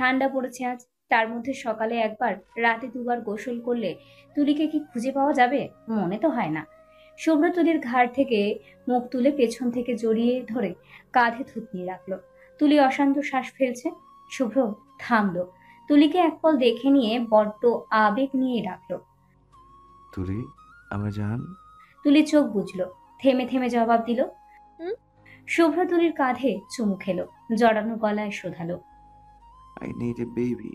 ঠান্ডা পড়েছে আজ, তার মধ্যে সকালে একবার রাতে দুবার গোসল করলে তুলিকে কি খুঁজে পাওয়া যাবে? মনে তো হয় না। শুভ্র তুলির ঘাড় থেকে মুখ তুলে পেছন থেকে জড়িয়ে ধরে কাঁধে থুতনি রাখলো। তুলি অশান্ত শ্বাস ফেলছে। শুভ্র থামলো, তুলিকে এক পল দেখে নিয়ে বড্ড আবেগ নিয়ে ডাকলো, তুলি, আমার জান। তুলি চোখ বুঝলো, থেমে থেমে জবাব দিল। হুম। শুভ্র তুলির কাঁধে চুমু খেলো, জড়ানো গলায় শোধালো। I need a baby.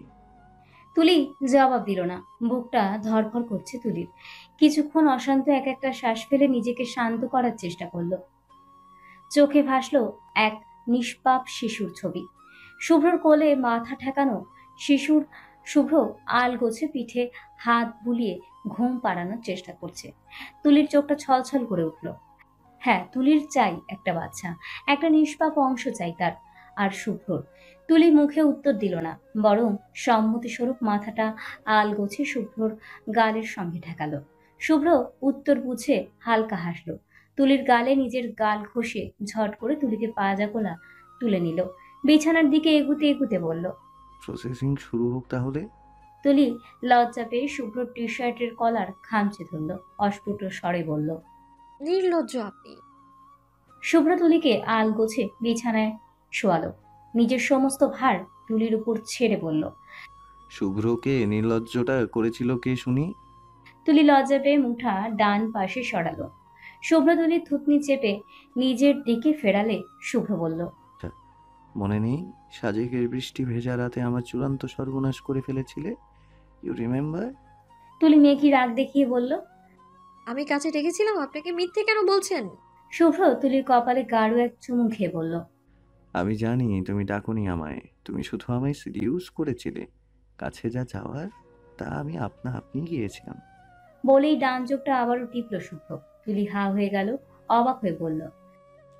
তুলি জবাব দিল না। বুকটা ধড়ফড় করছে তুলির। কিছুক্ষণ অশান্ত এক একটা শ্বাস ফেলে নিজেকে শান্ত করার চেষ্টা করলো। চোখে ভাসলো এক নিষ্পাপ শিশুর ছবি। শুভ্রর কোলে মাথা ঠেকানো শিশুর। শুভ্র আলগোছে পিঠে হাত বুলিয়ে ঘুম পাড়ানোর চেষ্টা করছে। তুলির চোখটা ছলছল করে উঠল। হ্যাঁ, তুলির চাই একটা বাচ্চা, একটা নিষ্পাপ অংশ চাই তার। আর শুভ্রর। তুলি মুখে উত্তর দিল না, বরং সম্মতিস্বরূপ মাথাটা আলগোছে শুভ্রর গালের সঙ্গে ঠেকালো। শুভ্র উত্তর বুঝে হালকা হাসলো। তুলির গালে নিজের গাল ঘষে ঝট করে তুলিকে পাজা কোলা তুলে নিল। বিছানার দিকে এগুতে এগুতে বলল। প্রসেসিং শুরু হোক তাহলে। তুলি লজ্জা পেয়ে শুভ্রর টি শার্টের কলার খামচে ধরল, অস্ফুট স্বরে বলল। নির্লজ্জ আপনি। শুভ্র তুলিকে আলগোছে বিছানায় শোয়ালো। নিজের সমস্ত ভার তুলির উপর ছেড়ে বলল। শুভ্রকে নির্লজ্জটা করেছিল কে শুনি? তুলি লজ্জা পেয়ে মুঠা ডান পাশে সরালো। শুভ্র তুলির থুতনি চেপে নিজের দিকে ফেরালে শুভ্র বলল। আচ্ছা, মনে নেই সাজেকের বৃষ্টি ভেজা রাতে আমার চূড়ান্ত সর্বনাশ করে ফেলেছিলে? You remember? তুলি মেঘি রাগ দেখিয়ে বলল। আমি কাছে ডেকেছিলাম আপনাকে, মিথ্যে কেন বলছেন? শুভ্র তুলির কপালে গাঢ় এক চুমু খেয়ে বলল। আমি জানি তুমি ডাকোনি আমায়, তুমি শুধু আমায় সিডিউস করেছিলে। কাছে যা যাওয়ার তা আমি আপনা আপনি গিয়েছিলাম। বলেই ডান চোখটা আবারও টিপল শুভ্র। তুলি হা হয়ে গেল, অবাক হয়ে বলল।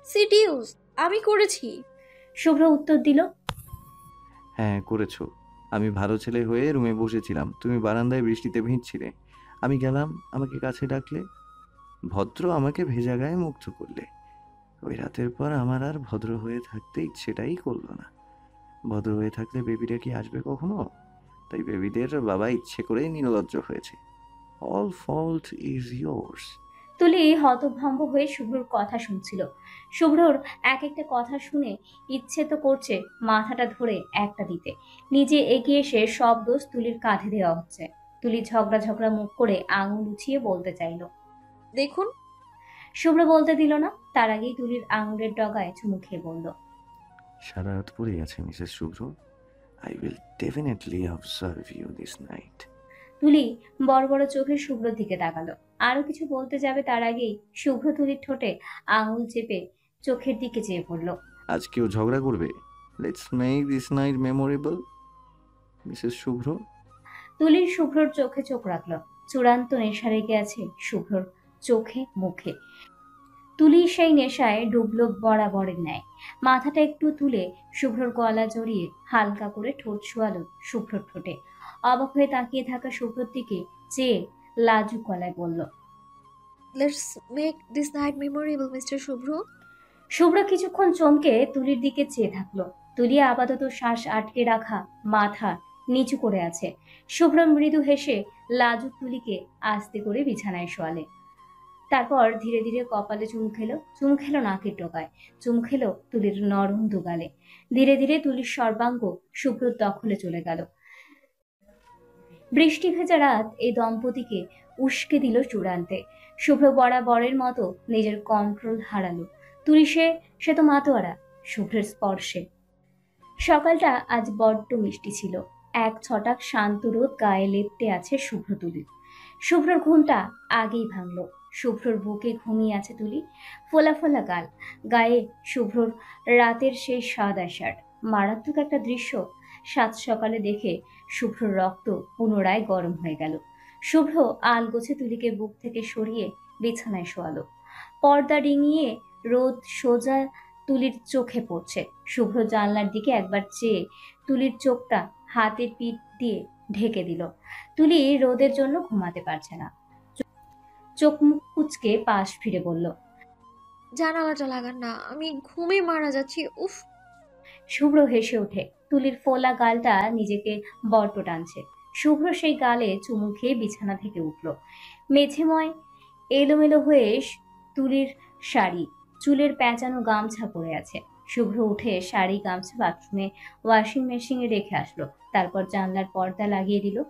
সিডিউস আমি করেছি। শুভ্র উত্তর দিল। হ্যাঁ করেছো। আমি ভালো ছেলে হয়ে রুমে বসেছিলাম, তুমি বারান্দায় বৃষ্টিতে ভিজছিলে। আমি গেলাম, আমাকে কাছে ডাকলে, ভদ্র আমাকে ভেজা গায়ে মুগ্ধ করলে। ওই রাতের পর আমার আর ভদ্র হয়ে থাকতে ইচ্ছেটাই করলো না। ভদ্র হয়ে থাকলে বেবিটা কি আসবে কখনো? তাই বেবিদের বাবা ইচ্ছে করেই নির্লজ্জ হয়েছে। All fault is yours. তুলি হতভম্ব হয়ে শুভ্রর কথা শুনছিল। শুভ্রর এক একটা কথা শুনে ইচ্ছে তো করছে মাথাটা ধরে একটা দিতে। নিজে এগিয়ে এসে সব দোষ তুলির কাঁধে দেওয়া হচ্ছে। তুলি ঝগড়া ঝগড়া মুখ করে আঙুল উঠিয়ে বলতে চাইল। দেখুন। শুভ্র বলতে দিল না, তার আগেই তুলির আঙুলের ডগায় চুমু খেয়ে বলল। সারা রাত পড়ে আছে Mrs Shubhra. I will definitely observe you this night. তুলি বড় বড় চোখে শুভ্রর দিকে তাকালো। আরো কিছু বলতে যাবে তার আগেই শুভ্র তুলির ঠোঁটে আঙুল চেপে চোখের দিকে চেয়ে পড়ল। আজ কেউ ঝগড়া করবে? Let's make this night memorable, Mrs Shubhra. তুলির শুভ্রর চোখে চোখ রাখল। চূড়ান্ত নেশা রেগে আছে শুভ্রর চোখে মুখে। তুলি সেই নেশায় ডুবল বরাবরের ন্যায়। মাথাটা একটু তুলে শুভ্রর গলা জড়িয়ে হালকা করে ঠোঁট শোয়ালো শুভ্রর ঠোঁটে। অবাক হয়ে তাকিয়ে থাকা শুভ্রর দিকে চেয়ে লাজুক গলায় বলল। Let's make this night memorable Mister Shubhra. Shubhra কিছুক্ষণ চমকে তুলির দিকে চেয়ে থাকলো। তুলি আপাতত শ্বাস আটকে রাখা মাথা নিচু করে আছে। শুভ্র মৃদু হেসে লাজুক তুলিকে আস্তে করে বিছানায় শোয়ালে। তারপর ধীরে ধীরে কপালে চুমু খেলো নাকের ডগায়, চুমু খেলো তুলির নরম দুগালে। ধীরে ধীরে তুলির সর্বাঙ্গ শুভ্রর দখলে চলে গেল। বৃষ্টি ভেজা রাত এই দম্পতিকে উস্কে দিল চূড়ান্তে। শুভ্র বরাবরের মতো নিজের কন্ট্রোল হারালো। তুলি সে তো মাতোয়ারা শুভ্রের স্পর্শে। সকালটা আজ বড্ড মিষ্টি ছিল। এক ছটাক শান্ত রোদ গায়ে লেপ্টে আছে শুভ্র তুলির। শুভ্রর ঘুমটা আগেই ভাঙলো। শুভ্রর বুকে ঘুমিয়ে আছে তুলি, ফোলা ফোলা গাল, গায়ে শুভ্রর রাতের সেই সাদা শার্ট। মারাত্মক একটা দৃশ্য সাত সকালে দেখে শুভ্রর রক্ত পুনরায় গরম হয়ে গেল। শুভ্র আলগোছে তুলিকে বুক থেকে সরিয়ে বিছানায় শোয়ালো। পর্দা ডিঙিয়ে রোদ সোজা তুলির চোখে পড়ছে। শুভ্র জানলার দিকে একবার চেয়ে তুলির চোখটা হাতের পিঠ দিয়ে ঢেকে দিল। তুলি রোদের জন্য ঘুমাতে পারছে না। চোখ মুখ কুচকে পাশ ফিরে বলল। জানালাটা লাগান না, আমি ঘুমে মারা যাচ্ছি। উফ। শুভ্র হেসে ওঠে। তুলির ফোলা গালটা নিজেকে বড্ড টানছে। শুভ্র সেই গালে চুমু খেয়ে বিছানা থেকে উঠল। মেঝেময় এলোমেলো হয়ে তুলির শাড়ি, চুলের প্যাঁচানো গামছা পরে আছে। শুভ্র উঠে শাড়ি গামছা বাথরুমে ওয়াশিং মেশিনে রেখে আসলো। তারপর জানলার পর্দা লাগিয়ে দিল।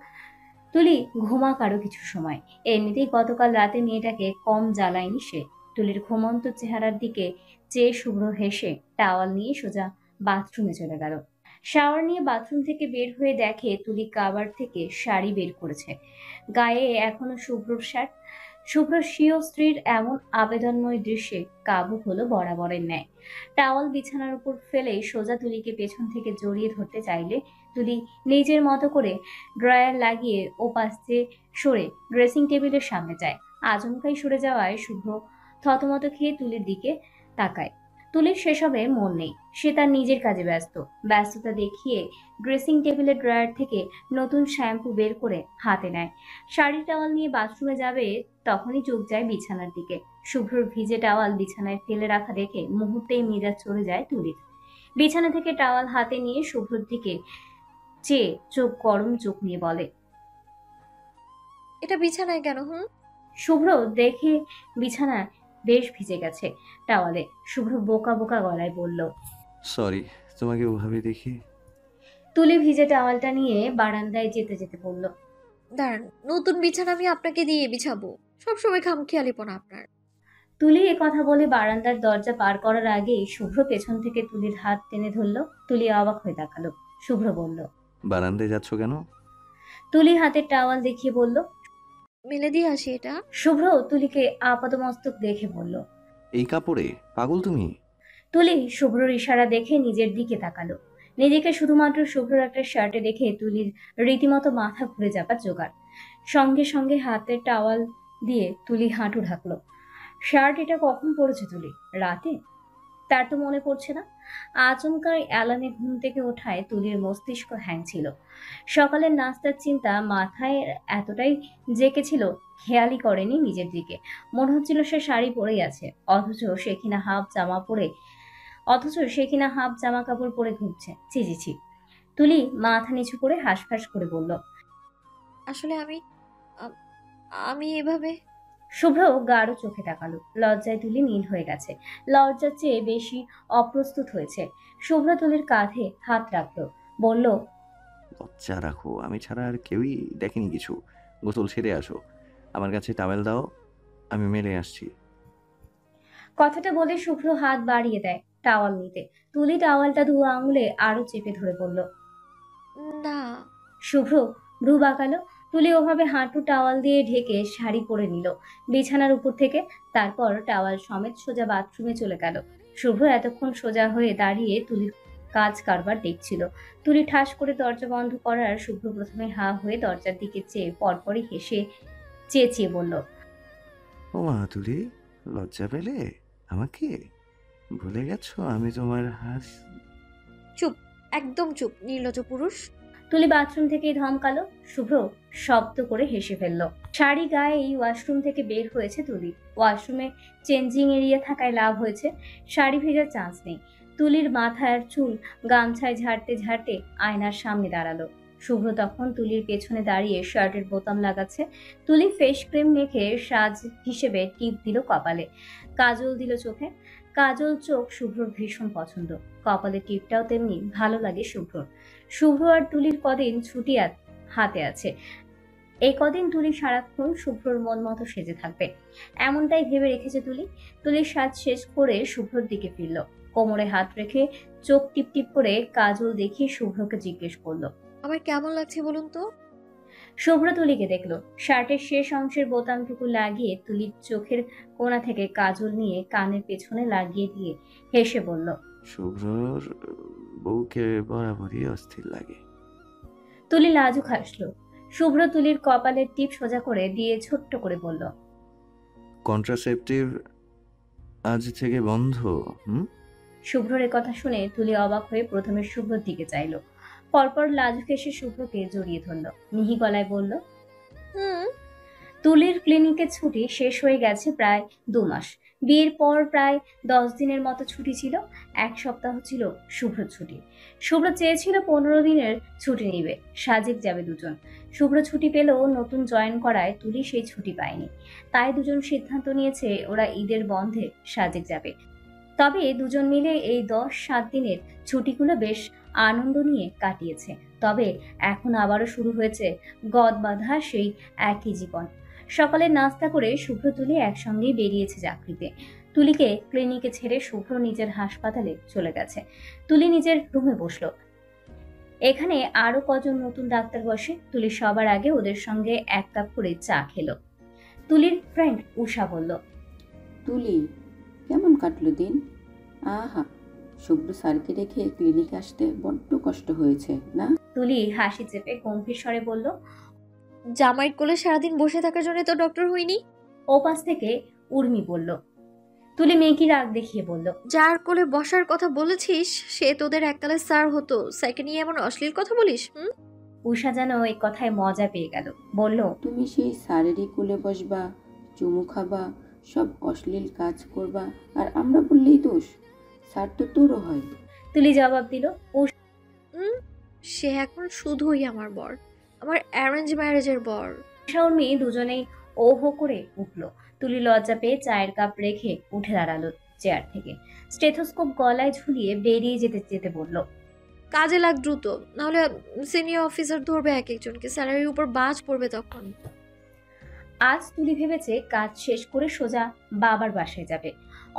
তুলি ঘুমাক আরো কিছু সময়। এমনিতেই গতকাল রাতে মেয়েটাকে কম জ্বালায়নি সে। তুলির ঘুমন্ত চেহারার দিকে চেয়ে শুভ্র হেসে টাওয়াল নিয়ে সোজা বাথরুমে চলে গেল। শাওয়ার নিয়ে বাথরুম থেকে বের হয়ে দেখে তুলি কাবার থেকে শাড়ি বের করেছে। গায়ে এখনো শুভ্রর শার্ট। শুভ্র স্বীয় স্ত্রীর এমন আবেদনময় দৃশ্যে কাবু হলো বরাবরের ন্যায়। টাওয়াল বিছানার উপর ফেলে সোজা তুলিকে পেছন থেকে জড়িয়ে ধরতে চাইলে তুলি নিজের মতো করে ড্রয়ার লাগিয়ে ওপাশ দিয়ে সরে ড্রেসিং টেবিলের সামনে যায়। আচমকাই সরে যাওয়ায় শুভ্র থতমত খেয়ে তুলির দিকে তাকায়। তুলির সেসবে মন নেই। সে তার নিজের কাজে ব্যস্ত। ব্যস্ততা দেখিয়ে ড্রেসিং টেবিলের ড্রয়ার থেকে নতুন শ্যাম্পু বের করে হাতে নেয়। শাড়ি টাওয়াল নিয়ে বাথরুমে যাবে, তখনই চোখ যায় বিছানার দিকে। শুভ্রর ভিজে টাওয়াল বিছানায় ফেলে রাখা দেখে মুহূর্তেই মেজাজ চলে যায় তুলির। বিছানা থেকে টাওয়াল হাতে নিয়ে শুভ্রর দিকে চেয়ে চোখ গরম চোখ নিয়ে বলে, এটা বিছানায় কেন? শুভ্র দেখে বিছানা বেশ ভিজে গেছে টাওয়ালে। শুভ্র বোকা বোকা গলায় বলল। সরি, তোমাকে ওভাবে দেখি। তুলি ভিজে টাওয়ালটা নিয়ে বারান্দায় যেতে যেতে বলল, দাঁড়ান, নতুন বিছানা আমি আপনাকে দিয়ে বিছাবো। সবসময় খামখেয়ালিপনা আপনার। তুলি এ কথা বলে বারান্দার দরজা পার করার আগেই শুভ্র পেছন থেকে তুলির হাত টেনে ধরল। তুলি অবাক হয়ে তাকালো। শুভ্র বলল, বারান্দায় যাচ্ছ কেন? তুলি হাতের টাওয়াল দেখিয়ে বলল। মেলে দিয়ে আসি এটা। শুভ্র তুলিকে আপাদমস্তক দেখে বলল, এই কাপড়ে? পাগল তুমি? তুলি শুভ্রর ইশারা দেখে নিজের দিকে তাকালো। নিজেকে শুধুমাত্র শুভ্রর একটা শার্টে দেখে তুলির রীতিমতো মাথা ঘুরে যাবার জোগাড়। সঙ্গে সঙ্গে হাতের টাওয়াল দিয়ে তুলি হাঁটু ঢাকলো। শার্ট এটা কখন পরেছে তুলি? রাতে? তার তো মনে পড়ছে না। আচমকাই অ্যালার্মে ঘুম থেকে ওঠায় তুলির মস্তিষ্ক হ্যাং ছিল। সকালের নাস্তার চিন্তা মাথায় এতটাই জেঁকেছিল, খেয়ালই করেনি নিজের দিকে। মনে হচ্ছিল সে শাড়ি পরেই আছে, অথচ সে কিনা হাফ জামা কাপড় পরে ঘুরছে। ছি ছি ছি। তুলি মাথা নিচু করে হাঁসফাঁস করে বলল, আসলে আমি আ- আমি এভাবে। শুভ্র গাঢ় চোখে তাকালো। লজ্জায় তুলি নীল হয়ে গেছে। লজ্জার চেয়ে বেশি অপ্রস্তুত হয়েছে। শুভ্র তুলির কাঁধে হাত রাখলো, বলল, লজ্জা রাখো, আমি ছাড়া আর কেউই দেখেনি কিছু। গোসল সেরে আসো, আমার কাছে টাওয়েল দাও, আমি মেলে আসছি। কথাটা বলে শুভ্র হাত বাড়িয়ে দেয় টাওয়াল নিতে। তুলি টাওয়ালটা দু আঙুলে আরো চেপে ধরে বলল, না। শুভ্র ভ্রু বাঁকালো। তুলি ওভাবে হাঁটু টাওয়াল দিয়ে ঢেকে শাড়ি পরে নিল বিছানার উপর থেকে। তারপর টাওয়াল সমেত সোজা বাথরুমে চলে গেল। শুভ্র এতক্ষণ সোজা হয়ে দাঁড়িয়ে তুলির কাজ কারবার দেখছিল। তুলি ঠাস করে দরজা বন্ধ করার শুভ্র প্রথমে হা হয়ে দরজার দিকে চেয়ে পরপরই হেসে চেঁচিয়ে বলল, ও মা তুলি, লজ্জা পেলে আমাকে? ভুলে গেছো আমি তোমার চুপ, একদম চুপ, নির্লজ্জ পুরুষ। তুলি বাথরুম থেকেই ধমকালো। শুভ্র শব্দ করে হেসে ফেলল। শাড়ি গায়েই ওয়াশরুম থেকে বের হয়েছে তুলি। ওয়াশরুমে চেঞ্জিং এরিয়া থাকায় লাভ হয়েছে, শাড়ি ভেজার চান্স নেই। তুলির মাথার চুল গামছায় ঝাড়তে ঝাড়তে আয়নার সামনে দাঁড়ালো। শুভ্র তখন তুলির পেছনে দাঁড়িয়ে শার্টের বোতাম লাগাচ্ছে। তুলি ফেস ক্রিম মেখে সাজ হিসেবে টিপ দিল কপালে, কাজল দিল চোখে। কাজল চোখ শুভ্রর ভীষণ পছন্দ। কপালে টিপটাও তেমনি ভালো লাগে শুভ্রর। শুভ্র আর তুলির কদিন ছুটি হাতে আছে। এই কদিন তুলি সারাক্ষণ শুভ্রর মন মতো সেজে থাকবে, এমনটাই ভেবে রেখেছে তুলি। তুলির সাজ শেষ করে শুভ্রর দিকে ফিরল। কোমরে হাত রেখে চোখ টিপ টিপ করে কাজল দেখিয়ে শুভ্রকে জিজ্ঞেস করলো, আমার কেমন লাগছে বলুন তো? শুভ্র তুলিকে দেখলো। শার্টের শেষ অংশের বোতামটুকু লাগিয়ে তুলির চোখের কোণা থেকে কাজল নিয়ে কানের পেছনে লাগিয়ে দিয়ে হেসে বলল, শুভ্রর বউকে বরাবরই অস্থির লাগে। তুলি লাজুক হাসলো। শুভ্র তুলির কপালের টিপ সোজা করে দিয়ে ছোট্ট করে বলল, কন্ট্রাসেপটিভ আজ থেকে বন্ধ। শুভ্রর কথা শুনে তুলি অবাক হয়ে প্রথমে শুভ্রর দিকে চাইলো, পরপর লাজুক এসে শুভ্রকে জড়িয়ে ধরল। মিহি গলায় বলল, হুম। তুলির ক্লিনিকের ছুটি শেষ হয়ে গেছে প্রায় 2 মাস। বিয়ের পর প্রায় 10 দিনের মতো ছুটি ছিল। 1 সপ্তাহ ছিল শুভ্র ছুটি। শুভ্র চেয়েছিল 15 দিনের ছুটি নিবে, সাজেক যাবে দুজন। শুভ্র ছুটি পেলেও নতুন জয়েন করায় তুলি সেই ছুটি পায়নি। তাই দুজন সিদ্ধান্ত নিয়েছে ওরা ঈদের বন্ধে সাজেক যাবে। তবে দুজন মিলে এই 10-7 দিনের ছুটিগুলো বেশ আনন্দ নিয়ে কাটিয়েছে। তবে এখন আবারও শুরু হয়েছে গদবাঁধা সেই একই জীবন। সকালে নাস্তা করে শুভ্র তুলি একসঙ্গেই বেরিয়েছে চাকরিতে। তুলিকে ক্লিনিকে ছেড়ে শুভ্র নিজের হাসপাতালে চলে গেছে। তুলি নিজের রুমে বসলো। এখানে আরো কজন নতুন ডাক্তার বসে। তুলি সবার আগে ওদের সঙ্গে 1 কাপ করে চা খেলো। তুলির ফ্রেন্ড উষা বলল, তুলি, কেমন কাটলো দিন? আহা, শুভ্র স্যারকে রেখে ক্লিনিকে আসতে বড্ড কষ্ট হয়েছে না? তুলি হাসি চেপে গম্ভীর স্বরে বলল। জামাইয়ের কোলে সারাদিন বসে থাকার জন্য তো ডক্টর হইনি। ওপাশ থেকে উর্মি বলল। তুলি মেয়েকে রাগ দেখিয়ে বলল, যার কোলে বসার কথা বলেছিস সে তোদের এককালে স্যার হতো, স্যারকে নিয়ে এমন অশ্লীল কথা বলিস? উষা যেন এই কথায় মজা পেয়ে গেল। বলল, তুমি সেই স্যারেরই কোলে বসবা, চুমু খাবা, সব অশ্লীল কাজ করবা, আর আমরা বললেই দোষ? স্যার তো তোরও হয়। তুলি জবাব দিল, সে এখন শুধুই আমার বর, আমার অ্যারেঞ্জ ম্যারেজের বর। উষা উর্মি দুজনেই ওহো করে উঠল। তুলি লজ্জা পেয়ে চায়ের কাপ রেখে উঠে দাঁড়ালো চেয়ার থেকে। স্টেথোস্কোপ গলায় ঝুলিয়ে বেরিয়ে যেতে যেতে বলল, কাজে লাগ দ্রুত, নাহলে সিনিয়র অফিসার ধরবে এক একজনকে, স্যালারির উপর বাজ পড়বে তখন। আজ তুলি ভেবেছে কাজ শেষ করে সোজা বাবার বাসায় যাবে।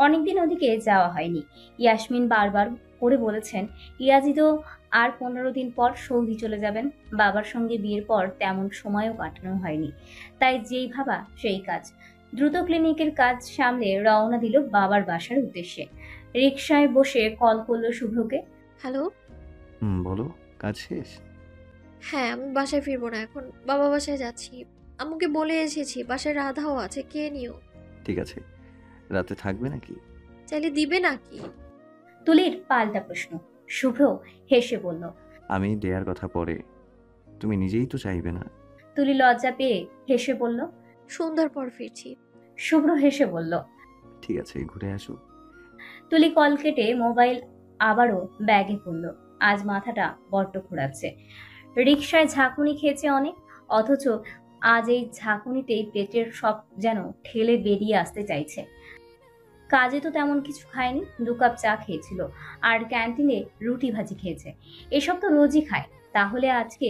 অনেকদিন ওদিকে যাওয়া হয়নি। ইয়াসমিন বারবার করে বলেছেন ইয়াজিদও আর 15 দিন পর সৌদি চলে যাবেন। বাবার সঙ্গে বিয়ের পর তেমন সময়ও কাটানো হয়নি। তাই যেই ভাবা সেই কাজ। দ্রুত ক্লিনিকের কাজ সামলে রওনা দিল বাবার বাসার উদ্দেশ্যে। রিকশায় বসে কল করলো শুভ্রকে। হ্যালো। বলো, কাজ শেষ? হ্যাঁ, আমি বাসায় ফিরবো না এখন, বাবা বাসায় যাচ্ছি। আম্মুকে বলে এসেছি বাসায় রাধাও আছে, কে নিও। ঠিক আছে, রাতে থাকবে নাকি? চাইলে দিবে নাকি? তুলির পাল্টা প্রশ্ন। শুভ্র হেসে বলল, আমি দেয়ার কথা পরে, তুমি নিজেই তো চাইবে না। তুলি লজ্জা পেয়ে হেসে বলল। সন্ধ্যার পর ফিরছি। শুভ্র হেসে বলল। ঠিক আছে, ঘুরে আসো। তুলি কল কেটে মোবাইল আবারও ব্যাগে পড়ল। আজ মাথাটা বড্ড ঘোরাচ্ছে। রিকশায় ঝাঁকুনি খেয়েছে অনেক, অথচ আজ এই ঝাঁকুনিতেই পেটের সব যেন ঠেলে বেরিয়ে আসতে চাইছে। কাজে তো তেমন কিছু খায়নি, 2 কাপ চা খেয়েছিল আর ক্যান্টিনে রুটি ভাজি খেয়েছে। এসব তো রোজই খায়, তাহলে আজকে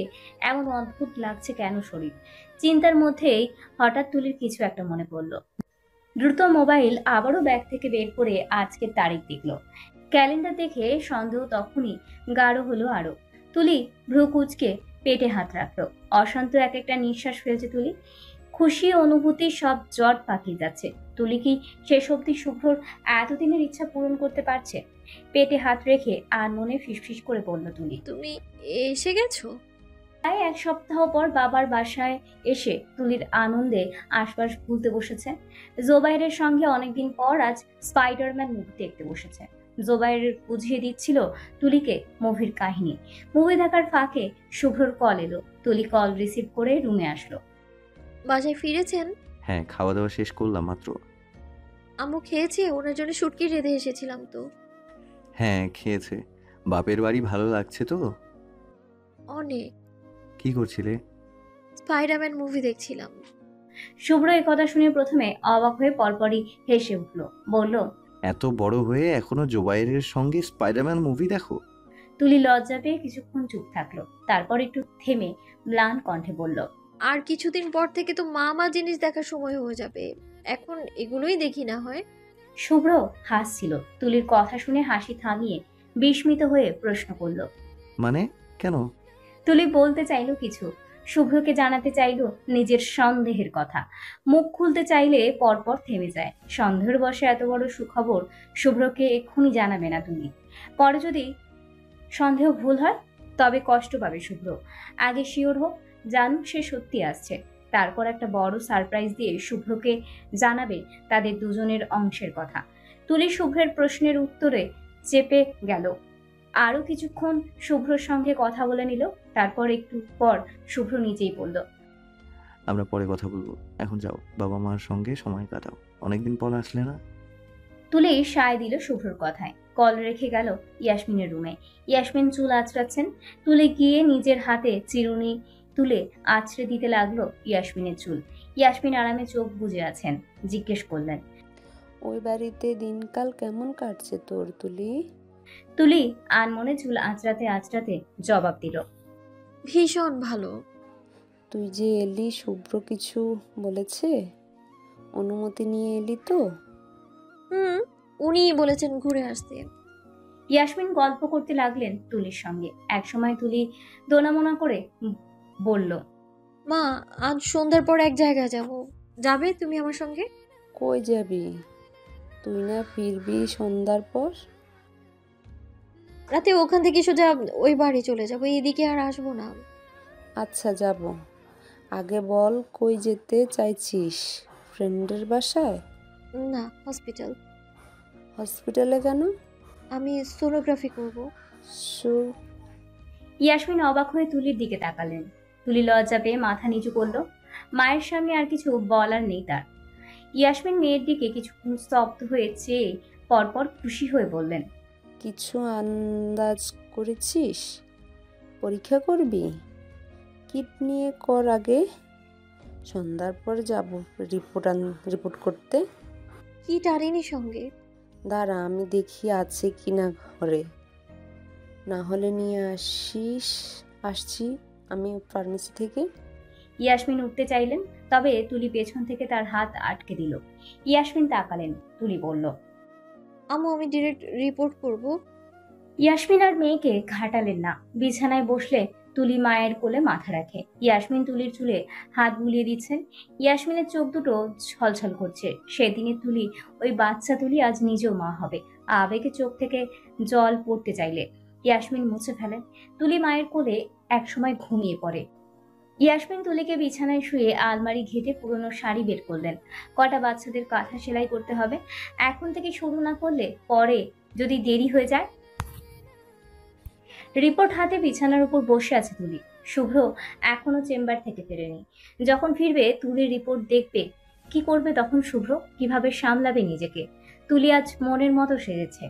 এমন অদ্ভুত লাগছে কেন শরীর? চিন্তার মধ্যেই হঠাৎ তুলির কিছু একটা মনে পড়ল। দ্রুত মোবাইল আবারও ব্যাগ থেকে বের করে আজকের তারিখ দেখল। ক্যালেন্ডার দেখে সন্দেহ তখনই গাঢ় হলো আরো। তুলি ভ্রু কুঁচকে পেটে হাত রাখলো। অশান্ত এক একটা নিঃশ্বাস ফেলছে তুলি। খুশি অনুভূতি সব জট পাকিয়ে যাচ্ছে। তুলি কি শেষ অবধি শুভ্রর এতদিনের ইচ্ছা পূরণ করতে পারছে? পেটে হাত রেখে আর মনে ফিসফিস করে বলল তুলি। তুমি এসে গেছো? প্রায় 1 সপ্তাহ পর বাবার বাসায় এসে তুলির আনন্দে আশপাশ ভুলতে বসেছে। জোবাইরের সঙ্গে অনেকদিন পর আজ স্পাইডারম্যান মুভি দেখতে বসেছে। জোবাইর বুঝিয়ে দিচ্ছিল তুলিকে মুভির কাহিনী। মুভি দেখার ফাঁকে শুভ্রর কল এলো। তুলি কল রিসিভ করে রুমে আসলো। বাসায় ফিরেছেন? হ্যাঁ, খাওয়া দাওয়া শেষ করলাম মাত্র। আম্মু খেয়েছে, ওনার জন্য শুটকি রেঁধে এসেছিলাম তো। হ্যাঁ, খেয়েছে। বাপের বাড়ি ভালো লাগছে তো? অনেক। কি করছিলে? স্পাইডারম্যান মুভি দেখছিলাম। শুভ্র এই কথা শুনে প্রথমে অবাক হয়ে পরপরই হেসে উঠল। বলল, এত বড় হয়ে এখনো জোবাইরের সঙ্গে স্পাইডারম্যান মুভি দেখো? তুলি লজ্জা পেয়ে কিছুক্ষণ চুপ থাকলো। তারপর একটু থেমে ম্লান কণ্ঠে বলল, আর কিছুদিন পর থেকে তো মা জিনিস দেখার সময় হয়ে যাবে, এখন এগুলোই দেখি না হয়। শুভ্র হাসছিল। তুলির কথা শুনে হাসি থামিয়ে বিস্মিত হয়ে প্রশ্ন করল, মানে কেন? তুলি বলতে চাইল কিছু, শুভ্রকে জানাতে চাইল নিজের সন্দেহের কথা। মুখ খুলতে চাইলে পরপর থেমে যায়। সন্দেহের বশে এত বড় সুখবর শুভ্রকে এক্ষুনি জানাবে না তুমি। পরে যদি সন্দেহ ভুল হয় তবে কষ্ট পাবে শুভ্র। আগে শিওর হোক, জানুক সে সত্যি আসছে। তারপর একটা বড় সারপ্রাইজ দিয়ে শুভ্রকে জানাবে তাদের দুজনের অংশের কথা। তুলি শুভ্রের প্রশ্নের উত্তরে চেপে গেল। আরো কিছুক্ষণ শুভ্রর সঙ্গে কথা বলে নিল। তারপর একটু পর শুভ্র নিজেই বলল, আমরা পরে কথা বলবো, এখন যাও, বাবা মার সঙ্গে সময় কাটাও, অনেকদিন পর আসলে না। তুলি সায় দিল শুভ্রর কথায়। কল রেখে গেল ইয়াসমিনের রুমে। ইয়াসমিন চুল আঁচড়াচ্ছেন। তুলে গিয়ে নিজের হাতে চিরুনি তুলে আছড়ে দিতে লাগলো ইয়াসমিনের চুল। ইয়াসমিন আরামে চোখ বুজে আছেন। জিজ্ঞেস করলেন, ওই বাড়িতে দিনকাল কেমন কাটছে তোর তুলি? তুলি আনমনে চুল আঁচড়াতে আঁচড়াতে জবাব দিল, ভীষণ ভালো। তুই যে এলি, শুভ্র কিছু বলেছে? অনুমতি নিয়ে এলি তো? উনিই বলেছেন ঘুরে আসতে। ইয়াসমিন গল্প করতে লাগলেন তুলির সঙ্গে। একসময় তুলি দোনামোনা করে বলল, মা, আজ সন্ধ্যার পর এক জায়গায় যাব, যাবে তুমি আমার সঙ্গে? কই যাবি? তুই না ফিরবি সন্ধ্যার পর? রাতে ওখান থেকে সোজা ওই বাড়ি চলে যাবো, এদিকে আর আসবো না। আচ্ছা যাব। আগে বল কই যেতে চাইছিস? ফ্রেন্ডের বাসায়? না, হসপিটাল। হসপিটালে কেন? আমি সোনোগ্রাফি করব। সু- ইয়াসমিন অবাক হয়ে তুলির দিকে তাকালেন। তুলি লজ্জা পেয়ে মাথা নিচু করলো। মায়ের সামনে আর কিছু বলার নেই তার। ইয়াসমিন মেয়ের দিকে কিছুক্ষণ স্তব্ধ হয়ে চেয়ে পরপর খুশি হয়ে বললেন, কিছু আন্দাজ করেছিস? পরীক্ষা করবি? কিট নিয়ে কর আগে। সন্ধ্যার পর যাব রিপোর্ট করতে। কি টারিনি সঙ্গে? দাঁড়া, আমি দেখি আছে কি না ঘরে। না হলে নিয়ে আসছি আমি ফার্মেসি থেকে। ইয়াসমিন উঠতে চাইলেন, তবে তুলি পেছন থেকে তার হাত আটকে দিল। ইয়াসমিন তাকালেন। তুলি বলল, আম্মু, আমি ডিরেক্ট রিপোর্ট করব। ইয়াসমিন আর মেয়েকে ঘাটালেন না। বিছানায় বসলে তুলি মায়ের কোলে মাথা রাখে। ইয়াসমিন তুলির চুলে হাত বুলিয়ে দিচ্ছেন। ইয়াসমিনের চোখ দুটো ছলছল করছে। সেদিনের তুলি, ওই বাচ্চা তুলি আজ নিজেও মা হবে। আবেগে চোখ থেকে জল পড়তে চাইলে ইয়াসমিন মুছে ফেলেন। তুলি মায়ের কোলে একসময় ঘুমিয়ে পড়ে। ইয়াসমিন তুলিকে বিছানায় শুয়ে আলমারি ঘেটে পুরনো শাড়ি বের করলেন। কটা বাচ্চাদের কাঁথা সেলাই করতে হবে। এখন থেকে শুরু না করলে পরে যদি দেরি হয়ে যায়। রিপোর্ট হাতে বিছানার উপর বসে আছে তুলি। শুভ্র এখনো চেম্বার থেকে ফেরেনি। যখন ফিরবে তুলির রিপোর্ট দেখবে। কি করবে তখন শুভ্র? কিভাবে সামলাবে নিজেকে? তুলি আজ মনের মতো সেজেছে।